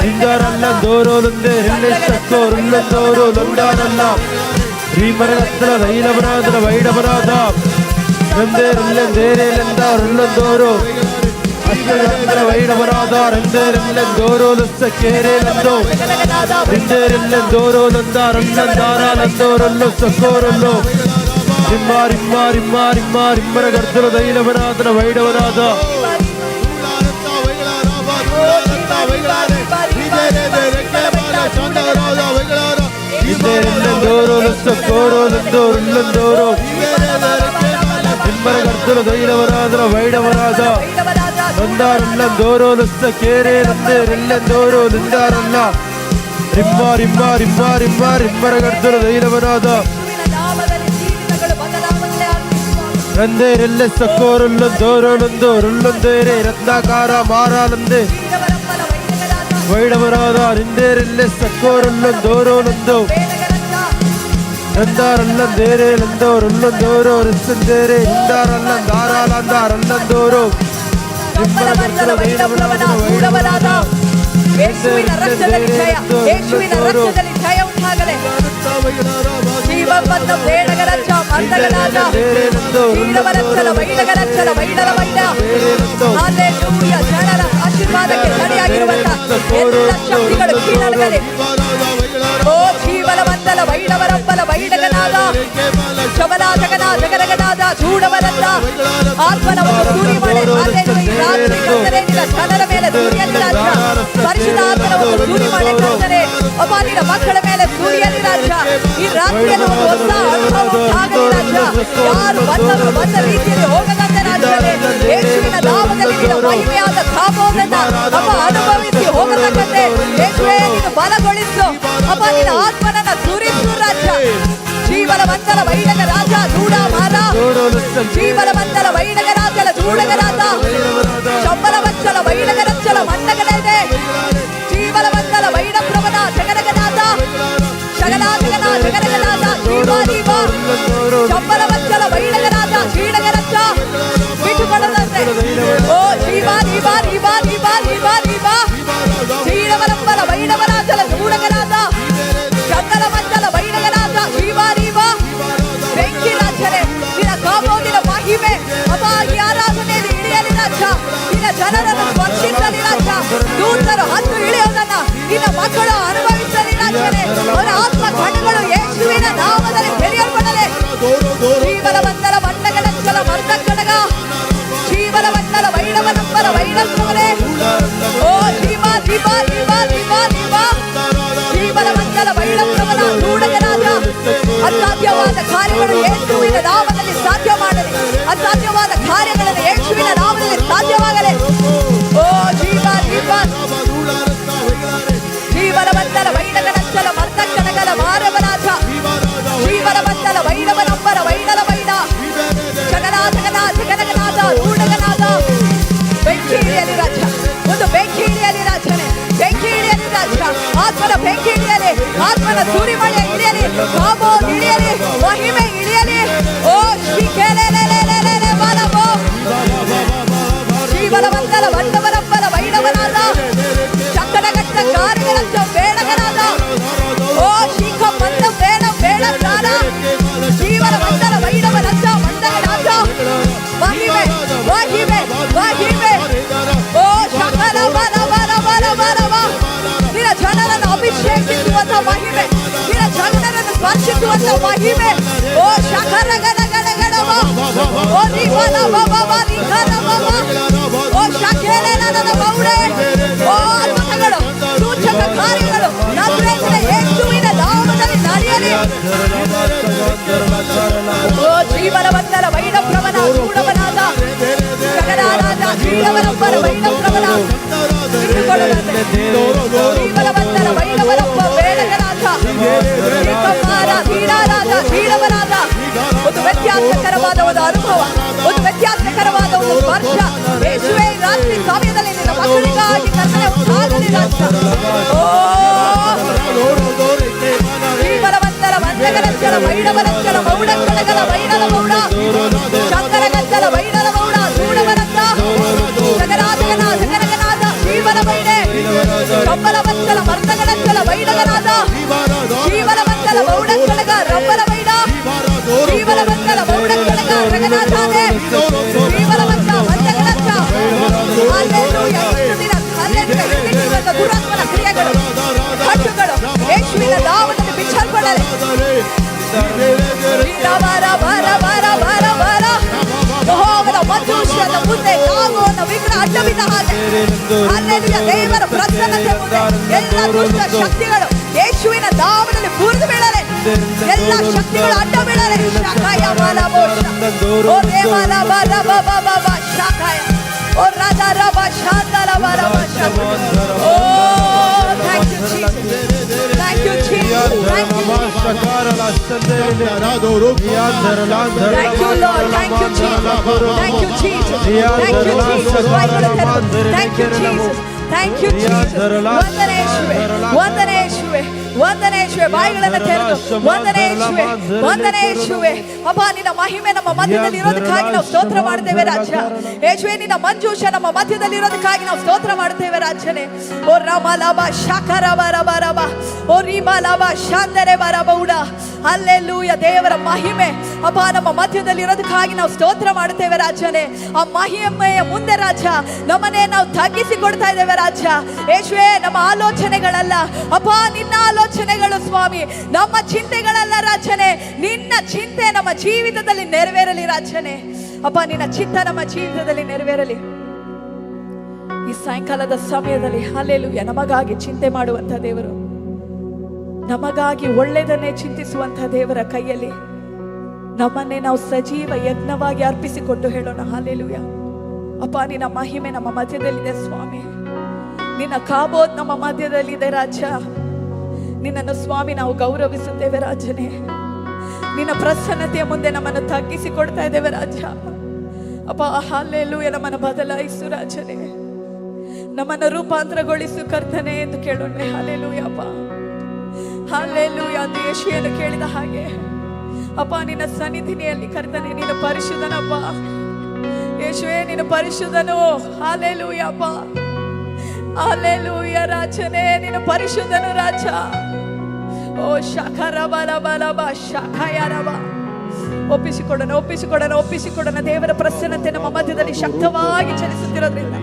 ರಿಂದಾರಲ್ಲಂದೋರೋ ಲಂದೇ ಹೆಲ್ಲೆ ಸಕ್ಕೋ ರುಲ್ಲಂದೋರೋ ಲಂದಾರಲ್ಲ ಶ್ರೀಮರಗತ್ತಲ ದೈಲವನಾದನ ವೈಡವನಾದ ರಂದೇರೆಲ್ಲೆಂ ದೇರೇಲೆಂದ ರುಲ್ಲಂದೋರೋ ಅಷ್ಟಗಂಧರ ವೈಡವನಾದ ರಂದೇರೆಲ್ಲೆಂದೋರೋ ಲುಸ್ಸ ಕೇರೇಲಂದೋ ರಿಂದೇರೆಲ್ಲೆಂದೋರೋ ಲಂದ ರಲ್ಲಂದಾರ ಲಂದೋರಲ್ಲೋ ಸಕ್ಕೋರಲ್ಲೋ ರಿಮ್ಮ ರಿಮ್ಮ ರಿಮ್ಮ ರಿಮ್ಮ ರಿಮ್ಮರ ಗರ್ದಲ ದೈಲವನಾದನ ವೈಡವನಾದ ರಿಂದೇರೆಲ್ಲೆಂದೋರೋ ಲುಸ್ಸ ಕೋರೋ ಲಂದೋ ರುಲ್ಲಂದೋರೋ ರಿಮ್ಮರ ಗರ್ದಲ ದೈಲವನಾದನ ವೈಡವನಾದ ಲಂದಾರಲ್ಲಂದೋರೋ ಲುಸ್ಸ ಕೇರೆ ರಂದೇರೆಲ್ಲೆಂದೋರೋ ಲಿಂದಾರಲ್ಲ ರಿಮ್ಮ ರಿಮ್ಮ ರಿಮ್ಮ ರಿಮ್ಮ ರಿಮ್ಮರ ಗರ್ದಲ ದೈಲವನಾದ ರಂದೇರೆಲ್ಲೆ ಸಕ್ಕೋರುಲ್ಲಂದೋರೋ ಲಂದೋ ರುಲ್ಲಂದೇರೆ ರತ್ನಾಕಾರ ಮಾರಾಲಂದೆ ವೈಡವನಾದ ರಿಂದೇರೆಲ್ಲೆ ಸಕ್ಕೋರುಲ್ಲಂದೋರೋ ಲಂದೋ ರಂದಾರಲ್ಲಂದೇರೆ ಲಂದೋ ರುಲ್ಲಂದೋರೋ ರಿಸ್ಸಂದೇರೆ ರಿಂದಾರಲ್ಲಂದಾರಾಲಂದಾರಲ್ಲಂದೋರೋ ಯೇಸುವಿನ ರಕ್ತದಲ್ಲಿ ಜಯ, ಯೇಸುವಿನ ರಕ್ತದಲ್ಲಿ ಜಯ ಉಂಟಾಗಲಿ. ಜೀವವನ್ನು ಬೇಡಗರಚ್ಚ ಮಂದಗನಾದ ಜೀವರಚ್ಚಲ ವೈಡಗರಚ್ಚಲ ವೈಡಲ ವೈಡ ಹಲ್ಲೆಲೂಯಾ. ಜನರ ಆಶೀರ್ವಾದಕ್ಕೆ ತಡೆಯಾಗಿರುವಂತ ಎಲ್ಲ ಶಕ್ತಿಗಳು ಕೀಳಾಗಲಿ. ಓ ಜೀವನ ಮಂದಲ ವೈಡವರಂಬಲ ವೈಡಗನಾದ ಶಬಲಾಜಗನ ಜಗರಗನಾದ ಚೂಡವರಲ್ಲ ಆತ್ಮನ ಒಂದು ಸೂರಿ ಮಾಡಿ ಹಲ್ಲೆಲೂಯಾ. ರಾತ್ರಿ ಕರ್ತನೆನಿಲ್ಲ ಜನರ ಮೇಲೆ ಸೂರ್ಯನ ರಾಜ ಪರಿಶುದ್ಧ ಆತ್ಮನ ಒಂದು ಸೂರಿ ಮಾಡಿ ಕರ್ತನೆ ಅಪ್ಪ ನಿನ್ನ ಮಕ್ಕಳ ಮೇಲೆ ಸೂರ್ಯನ ರಾಜ ಈ ರಾತ್ರಿಯಲ್ಲಿ ಒಂದು ಹೊಸ ಅನುಭವ ಉಂಟಾಗಲಿ ರಾಜ. ಯಾರು ಬಂದವರು ಬಂದ ರೀತಿಯಲ್ಲಿ ಹೋಗದಂತೆ ರಾಜನೇ ಯೇಸುವಿನ ನಾಮದಲ್ಲಿ ನಿನ್ನ ಮಹಿಮೆಯಾದ ಕಾಪೋದನ್ನ ಅಪ್ಪ ಅನುಭವಿಸಿ ಹೋಗತಕ್ಕಂತೆ ಯೇಸುವೇ ನೀನು ಬಲಗೊಳಿಸು ಅಪ್ಪ ನಿನ್ನ ಆತ್ಮನನ್ನ ಸುರಿಸು ರಾಜ. ಜೀವನ ಮಂದಲ ವೈಡಗ ರಾಜ ದೂಡ ಮಾರ ಜೀವನ ಮಂದಲ ವೈಡಗ ರಾಜಲ ದೂಡಗ ರಾಜ ಶಂಬಲ ವಂಚಲ ವೈಡಗ ರಚ್ಚಲ ಮಂಡಗಲಿದೆ ಜೀವನ ಮಂದಲ ವೈಡ ಪ್ರವನ ಜಗರಗನಾದ ಶಗಲಾಜಗನ ಜಗರಗನಾದ ಜೀವ ಜೀವ ಶಂಬಲ ವಂಚಲ ವೈಡಗ ರಾಜ ಜೀಡಗ ರಚ್ಚ ಬಿಟ್ಟುಕೊಳ್ಳದಂತೆ ಓ ಜೀವ ಜೀವ ಜೀವ ಜೀವ ಜೀವ ಜೀವ ಜೀವನಂಬಲ ವೈಡವರಾಜಲ ದೂಡಗನಾದ ಶಂಕರ ಮಂಡಲ ವೈಡಗನಾದ ಜೀವ ಜೀವ ಬೆಂಕಿ ರಾಜರೇ ನಿನ್ನ ಕಾಪೋದಿನ ಮಹಿಮೆ ಅಪ್ಪ ಈ ಆರಾಧನೆಯಲ್ಲಿ ಇಳಿಯಲಿ ರಾಜ. ನಿನ್ನ ಜನರನ್ನು ಸ್ಪರ್ಶಿಸಲಿ ರಾಜ. ದೂತರು ಹತ್ತು ಇಳಿಯೋದನ್ನ ನಿನ್ನ ಮಕ್ಕಳು ಅನುಭವಿಸಲಿ ರಾಜರೇ. ಅವರ ಆತ್ಮ ಕಣ್ಣುಗಳು ಯೇಸುವಿನ ನಾಮದಲ್ಲಿ ತೆರೆಯಲ್ಪಡಲಿ. ಜೀವನ ಬಂದಲ ಮಣ್ಣಗಡಂಚಲ ಮರ್ದ ಕಡಗ ಜೀವನ ಬಂದಲ ವೈಡವನಂಬಲ ವೈಡಂಬಲೇ ಓ ಜೀವ ಜೀವ ಜೀವ ಜೀವ ಜೀವ ಜೀವನ ಬಂದಲ ವೈಡಂಬಲ ದೂಡಗನಾದ ಅಸಾಧ್ಯವಾದ ಕಾರ್ಯಗಳು ಯೇಸುವಿನ ನಾಮದಲ್ಲಿ ಸಾಧ್ಯ ಮಾಡಲಿ. ಅಸಾಧ್ಯವಾದ ಕಾರ್ಯಗಳನ್ನು ಯೇಸುವಿನ ನಾಮದಲ್ಲಿ ಸಾಧ್ಯವಾಗಲಿ. ಓ ಜೀವ ಜೀವ ಜೀವನ ಬಂದಲ ವೈಡಗಡಂಚಲ ಮರ್ದ ಕಡಗಲ ಮಾರವರಾಜ ಜೀವನ ಬಂದಲ ವೈಡವನಂಬಲ ವೈಡಲ ವೈಡ ಜಗನಾಥಗನ ಜಗನಗನಾದ ರೂಢಗನಾದ ಬೆಂಕಿ ಇಳಿಯಲಿ ರಾಜ. ಒಂದು ಬೆಂಕಿ ಇಳಿಯಲಿ ರಾಜನೇ. ಬೆಂಕಿ ಇಳಿಯಲಿ ರಾಜ. ಆತ್ಮನ ಬೆಂಕಿ ಇಳಿಯಲಿ. ಆತ್ಮನ ಸೂರಿಮಳೆ ಇಳಿಯಲಿ. ಕಾಮೋ ಇಳಿಯಲಿ. ಮಹಿಮೆ ಇಳಿಯಲಿ. ಓ ಶ್ರೀ ಕೇಲೇಲೇಲೇಲೇಲೇ ಬಾಲವೋ ಜೀವನ ಬಂದಲ ಬಂದವರಂಬಲ ವೈಡವನಾದ ಚಕ್ಕಡಗಟ್ಟ ಕಾರ್ಯಗಳಂತ ಬೇಡಗನಾದ ಓ ಶೀಖ ಬಂದ ಬೇಡ ಬೇಡ ದಾನ ಜೀವನ ಬಂದಲ ವೈಡವನಂತ ಮಂದಗನಾದ ಮಹಿಮೆ ಮಹಿಮೆ ಮಹಿಮೆ ಓ ಶಕಲ ಬಲ ಬಲ ಬಲ ಬಲವ ನಿನ್ನ ಜನರನ್ನು ಅಭಿಷೇಕಿಸುವಂತ ಮಹಿಮೆ ನಿನ್ನ ಸ್ಪರ್ಶಿಸುವಂತ ಮಹಿಮೆ. ಓ ಶಕರ ಗಡ ಗಡ ಗಡವ, ಓ ರಿಬಲ ಬಬ ರಿಕರ ಬಬ, ಓ ಶಕೇಲೆ ನನ್ನ ಬೌಡೆ, ಓ ಅದ್ಭುತಗಳು ಸೂಚಕ ಕಾರ್ಯಗಳು ನಜರೇತಿನ ಯೇಸುವಿನ ನಾಮದಲ್ಲಿ ನಡೆಯಲಿ. ಓ ಜೀವನವಂತರ ವೈಡಪ್ರವನ ಗೂಢವನಾದ ಜಗದಾರಾಧ ಜೀವನಪ್ಪರ ವೈಡಪ್ರವನ ಜೀವನವಂತರ ವೈಡವರಪ್ಪ ಬೇಡಗರಾಧ ಶ್ರೀಕಂಬಾರ ಧೀರಾರಾಧ ಧೀರವನಾದ. ಒಂದು ವ್ಯತ್ಯಾಸಕರವಾದ ಒಂದು ಅನುಭವ, ಒಂದು ವ್ಯತ್ಯಾಸಕರವಾದ ಒಂದು ಸ್ಪರ್ಶ. ಯೇಸುವೇ ರಾತ್ರಿ ಸಮಯದಲ್ಲಿ ನಿನ್ನ ಮಕ್ಕಳಿಗಾಗಿ ಕರ್ತನೆ ಉಂಟಾಗಲಿ ರಾಜ. ಓ ಜೀವನವಂತರ ವಂದಗರಂಚಲ ವೈಡವರಂಚಲ ಮೌಢಗಳಗಳ ವೈಡಲ ಮೌಢ ಶಂಕರಗಂಚಲ ವೈಡಲ ಮೌಢ ದೂಡವರಂತ ಜಗರಾಜಗನ ಜಗರಗನಾದ ಜೀವನ ವೈಡೆ ಕಂಬಲವಂಚಲ ಮರ್ದಗಣಂಚಲ ವೈಡಗನಾದ ಜೀವನವಂಚಲ ಮೌಢಗಳಗ ರಂಬಲ ವೈಡ ಜೀವನವಂಚಲ ಮೌಢಗಳಗ ರಗನಾಥಾನೆ ಜೀವನವಂತ ವಂದಗಣಂಚ. ಹಲ್ಲೆಲೂಯಾ. ಹಲ್ಲೆಲೂಯಾ. ದುರಾತ್ಮನ ಕ್ರಿಯೆಗಳು ಕಟ್ಟುಗಳು ಯೇಸುವಿನ ನಾಮದಲ್ಲಿ ಬಿಚ್ಚಲ್ಪಡಲಿ. ಯೆಹೋವನ ಮನುಷ್ಯನ ಮುಂದೆ ನಾಗುವನ ವಿಗ್ರಹ ಅಡ್ಡಬಿದ್ದ ಹಾಗೆ. ಹಲ್ಲೆಲೂಯಾ. ದೇವರ ಪ್ರಸನ್ನತೆ ಮುಂದೆ ಎಲ್ಲ ದುಷ್ಟ ಶಕ್ತಿಗಳು ಯೇಸುವಿನ ನಾಮದಲ್ಲಿ ಮುರಿದು ಬೀಳಲಿ. ಎಲ್ಲ ಶಕ್ತಿಗಳು ಅಡ್ಡ ಬೀಳಲಿ. ಶಾಖಾಯ ಮಾಲಬೋಷ ಓ ದೇವಾಲ ಬಾಲ ಬಾಬಾ ಬಾಬಾ ಶಾಖಾಯ ಓ ರಾಧಾ ರಬಾ ಶಾಂತಲ ಬಾರಬ ಶಾಖ. Oh thank you Jesus. Thank you, Jesus. Thank you, Lord. Thank you, Lord. Thank you, Jesus. Thank you, Jesus. Thank you, Jesus. Thank you, Jesus. Thank you, Jesus. ವಂದನೆ ಯೇಸುವೇ, ವಂದನೆ ಯೇಸುವೇ, ವಂದನೆ ಯೇಸುವೇ. ಬಾಯಿಗಳನ್ನು ತೆರೆದು ವಂದನೆ ಯೇಸುವೇ, ವಂದನೆ ಯೇಸುವೇ. ಅಪ್ಪ ನಿನ್ನ ಮಹಿಮೆ ನಮ್ಮ ಮಧ್ಯದಲ್ಲಿ ಇರೋದಕ್ಕಾಗಿ ನಾವು ಸ್ತೋತ್ರ ಮಾಡ್ತೇವೆ ರಾಜ. ಯೇಸುವೇ ನಿನ್ನ ಮಂಜೂಷ ನಮ್ಮ ಮಧ್ಯದಲ್ಲಿ ಇರೋದಕ್ಕಾಗಿ ನಾವು ಸ್ತೋತ್ರ ಮಾಡ್ತೇವೆ ರಾಜನೇ. ಓ ರಾಮ ಲಾಭ ಶಾಖರ ಬರ ಬರಬ ಓ ರೀಮಾ ಲಾಭ ಶಾಂದರೆ ಬರ ಬೌಡ. ಹಲ್ಲೆಲೂಯಾ. ದೇವರ ಮಹಿಮೆ ಅಪ್ಪ ನಮ್ಮ ಮಧ್ಯದಲ್ಲಿ ಇರೋದಕ್ಕಾಗಿ ನಾವು ಸ್ತೋತ್ರ ಮಾಡ್ತೇವೆ ರಾಜನೇ. ಆ ಮಹಿಮೆಯ ಮುಂದೆ ರಾಜ ನಮ್ಮನ್ನೇ ನಾವು ತಗ್ಗಿಸಿಕೊಡ್ತಾ ಇದ್ದೇವೆ ರಾಜ. ಯೇಸುವೇ ನಮ್ಮ ಆಲೋಚನೆಗಳಲ್ಲ ಅಪ್ಪ ನಿನ್ನ ಆಲೋಚನೆಗಳು ಸ್ವಾಮಿ, ನಮ್ಮ ಚಿಂತೆಗಳಲ್ಲ ರಾಜನೇ. ನಿನ್ನ ಚಿಂತೆ ನಮ್ಮ ಜೀವಿತದಲ್ಲಿ ನೆರವೇರಲಿ ರಾಜನೇ. ಅಪ್ಪ ನಿನ್ನ ಚಿತ್ತ ನಮ್ಮ ಜೀವಿತದಲ್ಲಿ ನೆರವೇರಲಿ. ಈ ಸಾಯಂಕಾಲದ ಸಮಯದಲ್ಲಿ ಹಲ್ಲೆಲೂಯಾ ನಮಗಾಗಿ ಚಿಂತೆ ಮಾಡುವಂತ ದೇವರು, ನಮಗಾಗಿ ಒಳ್ಳೆಯದನ್ನೇ ಚಿಂತಿಸುವಂತ ದೇವರ ಕೈಯಲ್ಲಿ ನಮ್ಮನ್ನೇ ನಾವು ಸಜೀವ ಯಜ್ಞವಾಗಿ ಅರ್ಪಿಸಿಕೊಟ್ಟು ಹೇಳೋಣ ಹಲ್ಲೆಲೂಯಾ. ಅಪ್ಪ ನಿನ್ನ ಮಹಿಮೆ ನಮ್ಮ ಮಧ್ಯದಲ್ಲಿದೆ ಸ್ವಾಮಿ. ನಿನ್ನ ಕಾಬೋದ್ ನಮ್ಮ ಮಧ್ಯದಲ್ಲಿದೆ ರಾಜ. ನಿನ್ನನ್ನು ಸ್ವಾಮಿ ನಾವು ಗೌರವಿಸುತ್ತೇವೆ ರಾಜನೇ. ನಿನ್ನ ಪ್ರಸನ್ನತೆಯ ಮುಂದೆ ನಮ್ಮನ್ನು ತಗ್ಗಿಸಿಕೊಡ್ತಾ ಇದ್ದೇವೆ ರಾಜ. ಅಪ್ಪ ಹಲ್ಲೆಲೂಯಾ ನಮ್ಮನ್ನು ಬದಲಾಯಿಸು ರಾಜನೇ. ನಮ್ಮನ್ನು ರೂಪಾಂತರಗೊಳಿಸು ಕರ್ತನೆ ಎಂದು ಕೇಳೋಣ. ಹಲ್ಲೆಲೂಯಾ ಅಪ್ಪ, ಹಲ್ಲೆಲೂಯಾ. ಅಂತ ಯೆಶಾಯನು ಕೇಳಿದ ಹಾಗೆ ಅಪ್ಪ ನಿನ್ನ ಸನ್ನಿಧಿಯಲ್ಲಿ ಕರ್ತನೆ ನೀನು ಪರಿಶುದ್ಧನಪ್ಪ. ಯೇಸುವೇ ನೀನು ಪರಿಶುದ್ಧನು. ಹಲ್ಲೆಲೂಯಾ ಅಪ್ಪ, ಹಲ್ಲೆಲೂಯಾ ರಾಜನೇ ನೀನು ಪರಿಶುದ್ಧನು ರಾಜ. ಓ ಶಾಖರ ಬಲ ಬಲ ಬಾ ಶಾಖಾಯರವ. ಒಪ್ಪಿಸಿಕೊಡೋಣ, ಒಪ್ಪಿಸಿಕೊಡೋಣ, ಒಪ್ಪಿಸಿಕೊಡೋಣ. ದೇವರ ಪ್ರಸನ್ನತೆ ನಮ್ಮ ಮಧ್ಯದಲ್ಲಿ ಶಕ್ತವಾಗಿ ಚಲಿಸುತ್ತಿರೋದ್ರಿಂದ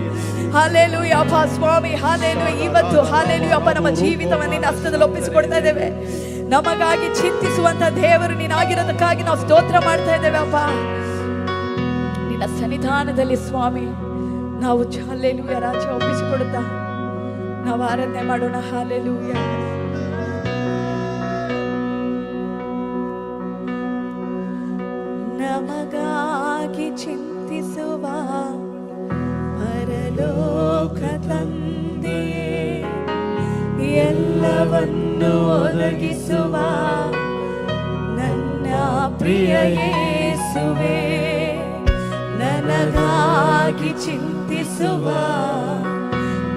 ಹಲ್ಲೆಲೂಯಾ ಅಪ್ಪ ಸ್ವಾಮಿ. ಹಲ್ಲೆಲೂಯಾ. ಇವತ್ತು ಹಲ್ಲೆಲೂಯಾ ಅಪ್ಪ ನಮ್ಮ ಜೀವಿತವನ್ನು ನಿನ್ನ ಹಸ್ತದಲ್ಲಿ ಒಪ್ಪಿಸಿಕೊಡ್ತಾ ಇದ್ದೇವೆ. ನಮಗಾಗಿ ಚಿಂತಿಸುವಂತ ದೇವರು ನೀನಾಗಿರೋದಕ್ಕಾಗಿ ನಾವು ಸ್ತೋತ್ರ ಮಾಡ್ತಾ ಇದ್ದೇವೆ ಅಪ್ಪ. ನಿನ್ನ ಸನ್ನಿಧಾನದಲ್ಲಿ ಸ್ವಾಮಿ ನಾವು ಹಲ್ಲೆಲೂಯಾ ರಾಜ ಒಪ್ಪಿಸಿಕೊಡುತ್ತಾ ನಾವು ಆರಾಧನೆ ಮಾಡೋಣ. ಹಲ್ಲೆಲೂಯಾ. ನಮಗಾಗಿ ಚಿಂತಿಸುವ ಪರಲೋಕ ತಂದೆಯೇ, ಎಲ್ಲವನ್ನು ಒದಗಿಸುವ ನನ್ನ ಪ್ರಿಯ ಯೇಸುವೇ, ನನಗಾಗಿ ಚಿಂತಿಸುವ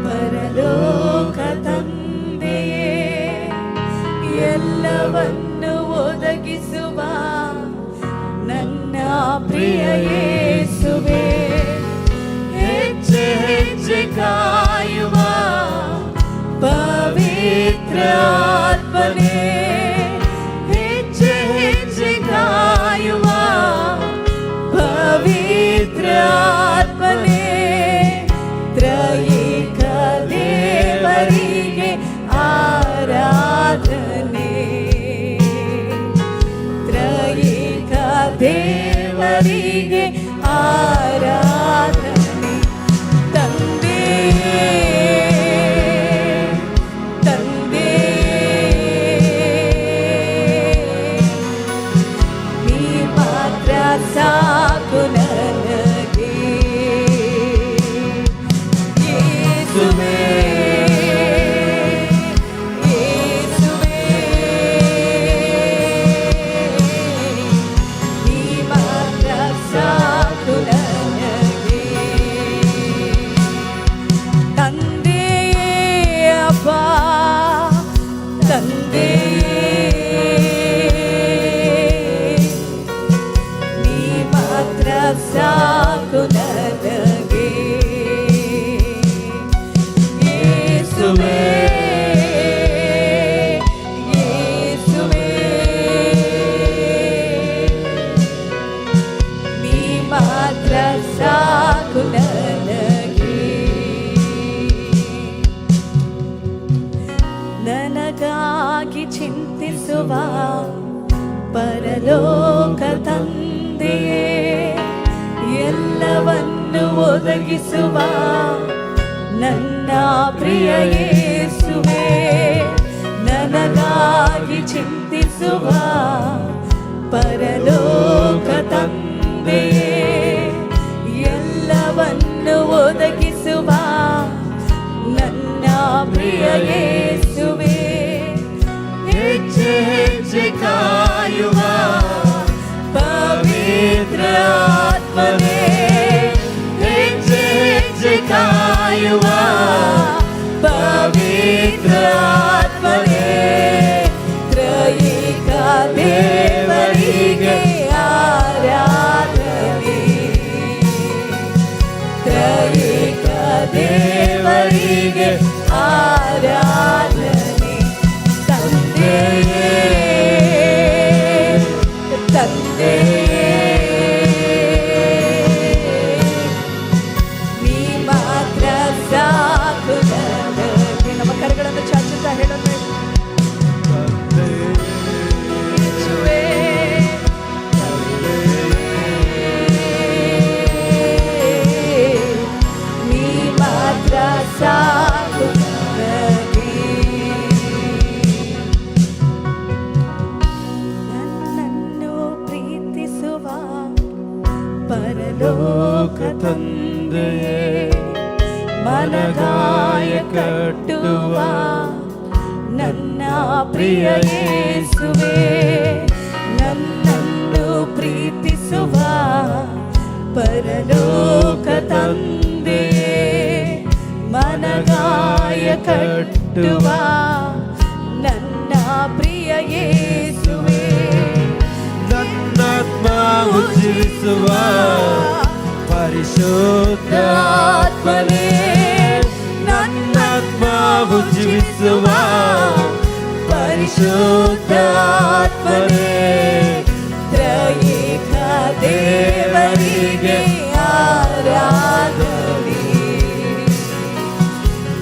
ಪರಲೋಕ ತಂದೆಯೇ, ಎಲ್ಲವನ್ನು ಒದಗಿಸುವ ನನ್ನ ಪ್ರಿಯ ಯೇಸುವೇ, ಹೆಜ್ಜೆ ಹೆಜ್ಜೆ ಕಾಯುವ ಪವಿತ್ರ ಆತ್ಮನೇ, ಹೆಜ್ಜೆ ಹೆಜ್ಜೆ ಕಾಯುವ ಪವಿತ್ರ ಆತ್ಮನೇ, ತ್ರೈಕ ದೇವರ ದೇವರಿಗೆ ಆರಾಧನೆ. ತಂದೆ ತಂದೆ ನೀ ಮಾತ್ರ ಸಾಕು ನನಗೆ. ಯೇಸುವೇ ಯೇಸುವೇ ನೀ ಮಾತ್ರ ಸಾಕು ನನಗೆ. ತಂದೆಯೇ ಅಪ್ಪಾ ತಂದೆಯೇ ನೀ ಮಾತ್ರ ಸಾಕು ನನಗೆ. ಯೇಸುವೇ ಯೇಸುವೇ ನೀ ಮಾತ್ರ ಸಾಕು ನನಗೆ. ನನಗಾಗಿ ಚಿಂತಿಸುವ ಪರಲೋಕ ತಂದೆಯೇ, ಎಲ್ಲವನ್ನು ಒದಗಿಸುವ ನನ್ನ ಪ್ರಿಯ ಯೇಸುವೇ, ನನಗಾಗಿ ಚಿಂತಿಸುವ ಪರಲೋಕ ತಂದೆಯೇ, ಎಲ್ಲವನ್ನು ಒದಗಿಸುವ ನನ್ನ ಪ್ರಿಯ ಯೇಸುವೇ, ಹೆಜ್ಜೆ ಹೆಜ್ಜೆ ಕಾಯುವ ಪವಿತ್ರ ಆತ್ಮನೇ, ಹೆಜ್ಜೆ ಹೆಜ್ಜೆ ಕಾಯುವ ಪವಿತ್ರ ಆತ್ಮನೇ, ತ್ರೈಕ ದೇವರಿಗೆ ಆರಾಧನೆ. ತ್ರೈಕ ದೇವರಿಗೆ ಆರಾಧನೆ. ತಂದೆಯೇ ತಂದೆಯೇ ನೀ ಮಾತ್ರ ಸಾಕು ನನಗೆ. ನಮ್ಮ ಕರೆಗಳನ್ನು ಚಾಚುತ್ತಾ ಹೇಳೋಣ. ಯೇಸುವೇ ನೀ ಮಾತ್ರ ಸಾಕು ನನಗೆ. ನನ್ನನ್ನು ಪ್ರೀತಿಸುವ ಪರಲೋಕ ತಂದೆಯೇ, ಮನಗಾಯ ಕಟ್ಟುವ ನನ್ನ ಪ್ರಿಯ ಯೇಸುವೇ, ನನ್ನನ್ನು ಪ್ರೀತಿಸುವ ಪರಲೋಕ ತಂದೆಯೇ, ಮನಗಾಯ ಕಟ್ಟುವ ನನ್ನ ಪ್ರಿಯ ಯೇಸುವೇ, ನನ್ನಾತ್ಮ ಉಜ್ಜೀವಿಸುವ ಪರಿಶುದ್ಧ ಆತ್ಮನೇ, ನನ್ನಾತ್ಮ ಉಜ್ಜೀವಿಸುವ ಪರಿಶುದ್ಧ ಆತ್ಮನೇ, ತ್ರೈಕ ದೇವರಿಗೆ ಆರಾಧನೆ.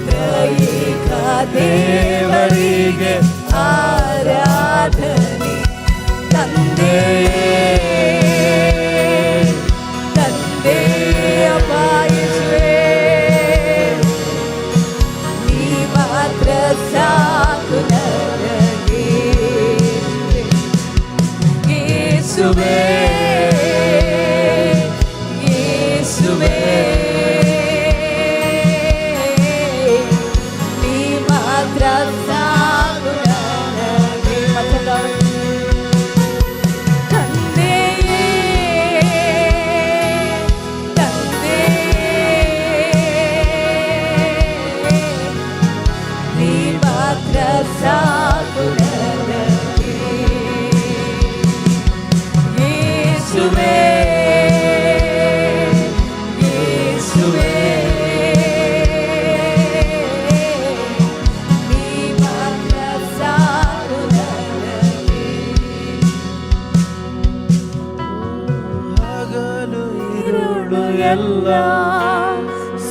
ತ್ರೈಕ ದೇವರಿಗೆ ಆರಾಧನೆ. ತಂದೆಯೇ ತಂದೆಯ ಬಾಯಿಸುವೆ, ನೀ ಮಾತ್ರ ಸಾಕು ನನಗೆ. ಯೇಸುವೇ ಯೇಸುವೇ ನೀ ಮಾತ್ರ ಸಾಕು ನನಗೆ. ತಂದೆಯೇ ತಂದೆಯೇ ನೀ ಮಾತ್ರ ಸಾಕು ನನಗೆ. ಯೇಸುವೇ ಯೇಸುವೇ ನೀ ಮಾತ್ರ ಸಾಕು ನನಗೆ. ಹಗಲು ಇರುಳು ಎಲ್ಲ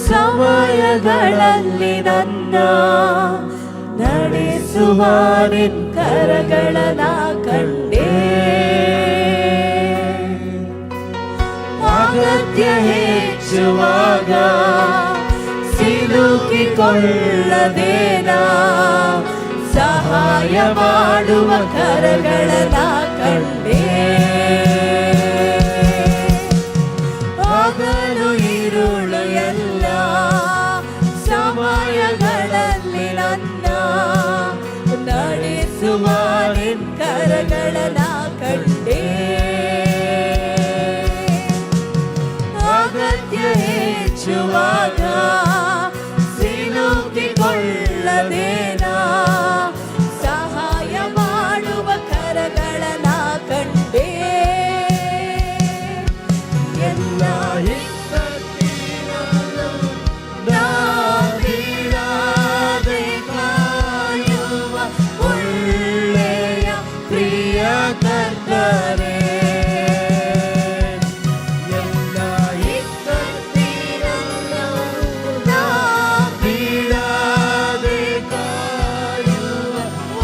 ಸಮಯಗಳಲ್ಲಿ ನನ್ನ ನಡೆಸುವ ನಿನ್ ಕರಗಳನ್ನ ಕಂಡೆ. ಹೆಚ್ಚುವಾಗ ಸಿಲುಕಿಕೊಳ್ಳದೇನಾ ಸಹಾಯ ಮಾಡುವ ಕರಗಳನ್ನ ಕಂಡೆ. ಹಗಲು ಇರುಳು ಎಲ್ಲ ಸಮಯಗಳಲ್ಲಿ ನನ್ನ ನಡೆಸುವ ನಿನ್ ಕರಗಳನ್ನ ಕಂಡೆ. ಅಗತ್ಯ ಹೆಚ್ಚುವಾಗ ಸಿಲುಕಿಕೊಳ್ಳದೇನಾ ಸಹಾಯ ಮಾಡುವ ಕರಗಳನ್ನ ಕಂಡೆ. ಎಲ್ಲ ನಾ ಬೀಳದೆ ಕಾಯುವ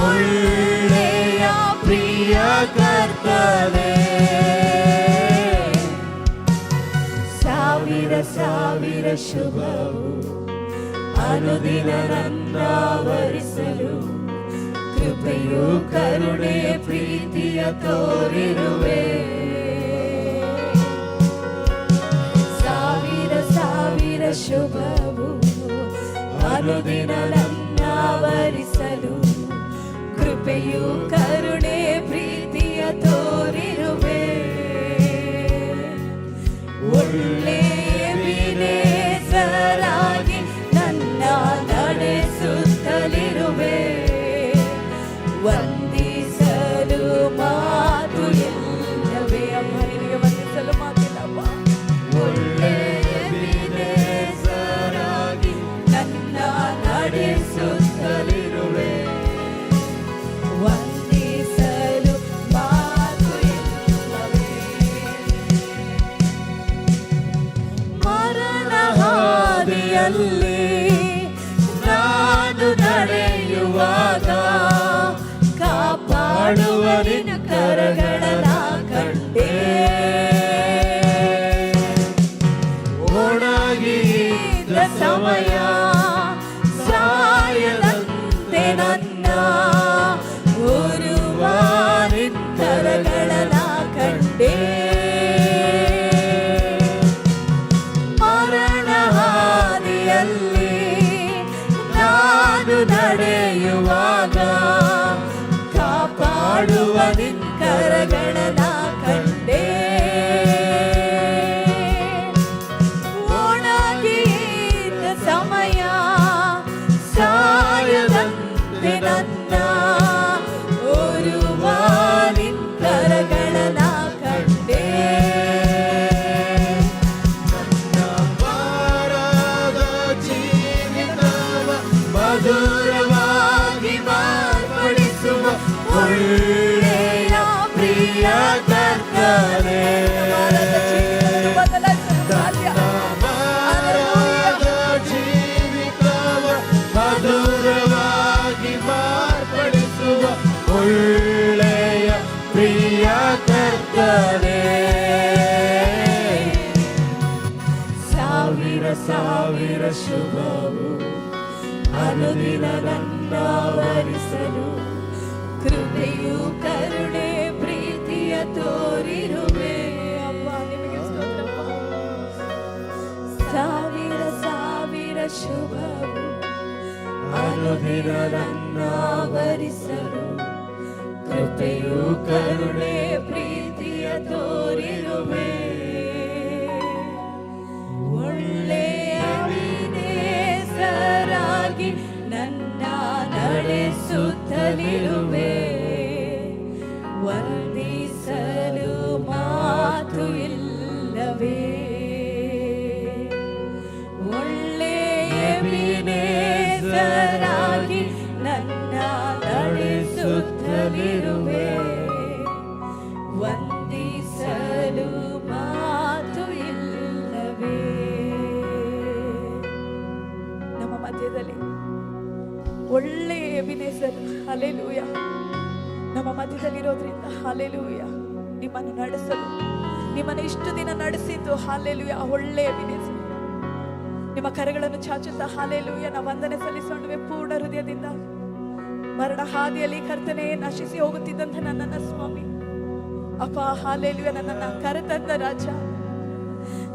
ಒಳ್ಳೆಯ ಪ್ರಿಯ ಕರ್ತನೇ. ಸಾವಿರ ಸಾವಿರ ಶುಭವು ಅನುದಿನ ನನ್ನಾವರಿಸಲು ಕೃಪೆಯು ಕರುಣೆ ಪ್ರೀತಿಯ ತೋರಿರುವೆ. ಸಾವಿರ ಸಾವಿರ ಶುಭವು ಅನುದಿನ ನನ್ನಾವರಿಸಲು ಕೃಪೆಯು ಕರುಣೆ ಪ್ರೀತಿಯ ತೋರಿರುವೆ. ಒಳ್ಳೆಯ ವಿನೇಸರಾಗಿ ನನ್ನ ನಡೆಸುತ್ತಲಿರುವೆ. ವಂದಿಸಲು ಮಾತು ಇಲ್ಲವೇ ಅಮ್ಮ, ನಿನಗೆ ವಂದಿಸಲು ಮಾತಿಲ್ಲಪ್ಪ. ಒಳ್ಳೆಯ ವಿನೇಸರಾಗಿ ನನ್ನ ನಡೆಸುತ್ತಲಿರುವೆ. ವಂದಿಸಲು ಮಾತು ಇಲ್ಲವೇ. ಮರಣ ಹಾದಿಯಲ್ಲಿ ನಾನು ನಡೆಯುವಾಗ ಕಾಪಾಡುವ ನಿನ್ನ ಕರಗಳನ್ನ ಕಂಡೆ. ಒಣಗಿದ ಸಮಯ ಸಾಯದಂತೆ ನನ್ನ ಉರುವ ನಿನ್ನ ಕರಗಳನ್ನ ಕಂಡೆ. ಮರಣ ಹಾದಿಯಲ್ಲಿ ನಾನು ನಡೆಯುವಾಗ ಕಾಪಾಡುವ ನಿನ್ನ ಕರಗಳನ್ನ ಕಂಡೆ. ಒಣಗಿದ ಸಮಯ ಸಾಯದಂತೆ ನನ್ನ ಉರುವ ನಿನ್ನ ಕರಗಳನ್ನ ಕಂಡೆ. ಮಧುರವಾಗಿ ಮಾರ್ಪಡಿಸುವ ಒಳ್ಳೆಯ ಪ್ರಿಯ ಕರ್ತನೇ. ಜೀವಿತವ ಮಧುರವಾಗಿ ಮಾರ್ಪಡಿಸುವ ಒಳ್ಳೆಯ ಪ್ರಿಯ ಕರ್ತನೇ. ಸಾವಿರ ಸಾವಿರ ಶುಭವು ಅನುದಿನ ನನ್ನಾವರಿಸಲು ಕೃಪೆಯು ಕರುಣೆ ಪ್ರೀತಿಯ ತೋರಿರುವೆ. ಅಪ್ಪ ನಿಮಗೆ ಸ್ತೋತ್ರಪ್ಪ. ಸಾವಿರ ಸಾವಿರ ಶುಭವು ಅನುದಿನ ನನ್ನಾವರಿಸಲು ಕೃಪೆಯು ಕರುಣೆ ಪ್ರೀತಿಯ ತೋರಿರುವೆ. ಒಳ್ಳೆಯ ವಿನೇಸರಾಗಿ ನನ್ನ ನಡೆಸುತ್ತಲಿರುವೆ. ವಂದಿಸಲು ಮಾತು ಇಲ್ಲವೇ. ಒಳ್ಳೆಯ ವಿನೇಸರಾಗಿ ನನ್ನ ನಡೆಸುತ್ತಲಿರುವೆ. ವಂದಿಸಲು ಮಾತು ಇಲ್ಲವೇ. ನಮ್ಮ ಮಧ್ಯದಲ್ಲಿ ಒಳ್ಳೆಯ ಎಬಿನೇಸರ್ ಹಲ್ಲೆಲೂಯಾ ನಮ್ಮ ಮಧ್ಯದಲ್ಲಿರೋದ್ರಿಂದ ಹಲ್ಲೆಲೂಯಾ ನಿಮ್ಮನ್ನು ನಡೆಸಲು ನಿಮ್ಮನ್ನು ಇಷ್ಟು ದಿನ ನಡೆಸಿದ್ದು ಹಾಲೆಲೂಯ ಒಳ್ಳೆಯ ಬಿನೆಸು. ನಿಮ್ಮ ಕರೆಗಳನ್ನು ಚಾಚುತ್ತಾ ಹಾಲೆಲೂಯ ನಾವು ವಂದನೆ ಸಲ್ಲಿಸೋಣವೆ ಪೂರ್ಣ ಹೃದಯದಿಂದ. ಮರಣ ಹಾದಿಯಲ್ಲಿ ಕರ್ತನೆ ನಶಿಸಿ ಹೋಗುತ್ತಿದ್ದಂಥ ನನ್ನನ್ನ ಸ್ವಾಮಿ ಅಪ್ಪ ಹಾಲೆಲೂಯ ನನ್ನನ್ನು ಕರೆತಂದ ರಾಜ,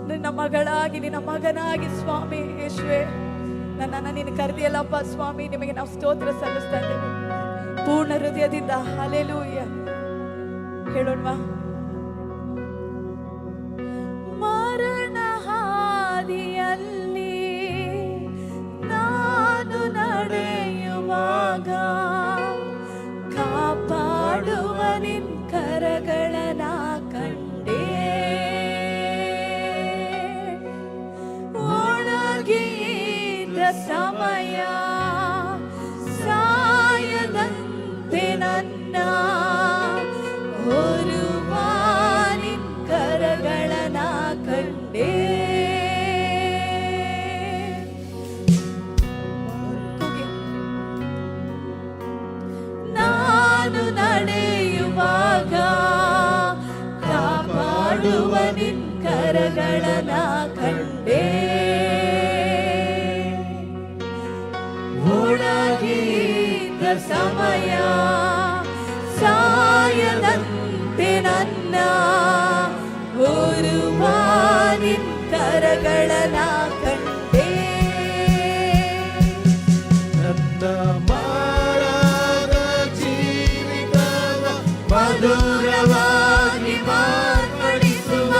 ನಿನ್ನ ಮಗಳಾಗಿ ನಿನ್ನ ಮಗನಾಗಿ ಸ್ವಾಮಿ ಯೇಸುವೆ ನನ್ನನ್ನು ನೀನು ಕರೆದಿಯಲ್ಲಪ್ಪ ಸ್ವಾಮಿ. ನಿಮಗೆ ನಾವು ಸ್ತೋತ್ರ ಸಲ್ಲಿಸ್ತಾ ಇದ್ದೇವೆ ಪೂರ್ಣ ಹೃದಯದಿಂದ ಹಾಲೆಲೂಯ. ಹೇಳೋಣವಾ? ಮರಣ ಹಾದಿಯಲ್ಲಿ ನಾನು ನಡೆಯುವಾಗ ಕಾಪಾಡುವ ನಿನ್ ಕರಗಳನ್ನ ಕಂಡೆ. ಒಣಗಿದ ಸಮಯ ಸಾಯದಂತೆ ನನ್ನ ಹೊರುವ ನಿನ್ ಕರಗಳನ್ನ ಕಂಡೆ. ನಾನು ನಡೆಯುವಾಗ ಕಾಪಾಡುವ ನಿನ್ ಕರಗಳನ್ನ ಕಂಡೆ. ಒಣಗಿದ ಸಮಯ ಸಾಯದಂತೆ ನನ್ನ ಹೊರುವ ನಿನ್ ಕರಗಳನ್ನ ಕಂಡೆ. ನನ್ನ ಮಾರಾದ ಜೀವಿತವ ಮಧುರವಾಗಿ ಮಾರ್ಪಡಿಸುವ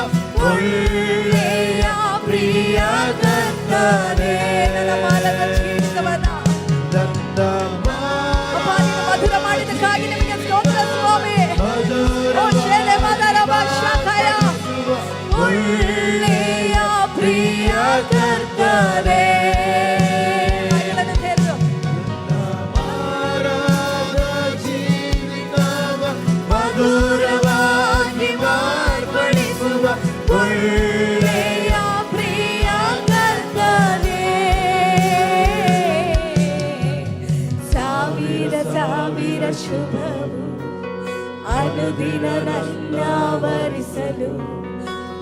ಒಳ್ಳೆಯ ಪ್ರಿಯ ಕರ್ತನೇ. ನನ್ನ ಮಾಲದ ಜೀವಿತವನ್ನ ಮಧುರ ಮಾಡಿದಕ್ಕಾಗಿ ನಿಮಗೆ ಸ್ತೋತ್ರ ಸ್ವಾಮಿ. ಒಳ್ಳೆಯ ಪ್ರಿಯ ಕರ್ತನೇ. ಮಧುರವಾಗಿ ಮಾರ್ಪಡಿಸುವ ಒಳ್ಳೆಯ ಪ್ರಿಯ ಕರ್ತನೇ. ಸಾವಿರ ಸಾವಿರ ಶುಭವು ಅನುದಿನ ನನ್ನಾವರಿಸಲು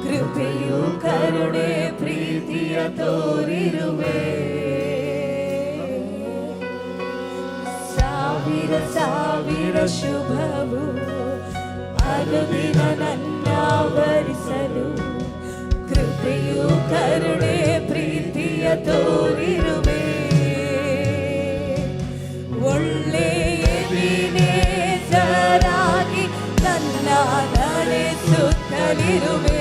ಕೃಪೆಯು ಕರುಣೆ ಪ್ರೀತಿಯ ತೋರಿರುವೆ. ಸಾವಿರ ಸಾವಿರ ಶುಭವು ಅನುದಿನ ನನ್ನಾವರಿಸಲು ಕೃಪೆಯು ಕರುಣೆ ಪ್ರೀತಿಯ ತೋರಿರುವೆ. ಒಳ್ಳೆಯ ವಿನೇಸರಾಗಿ ನನ್ನ ನಡೆಸುತ್ತಲಿರುವೆ.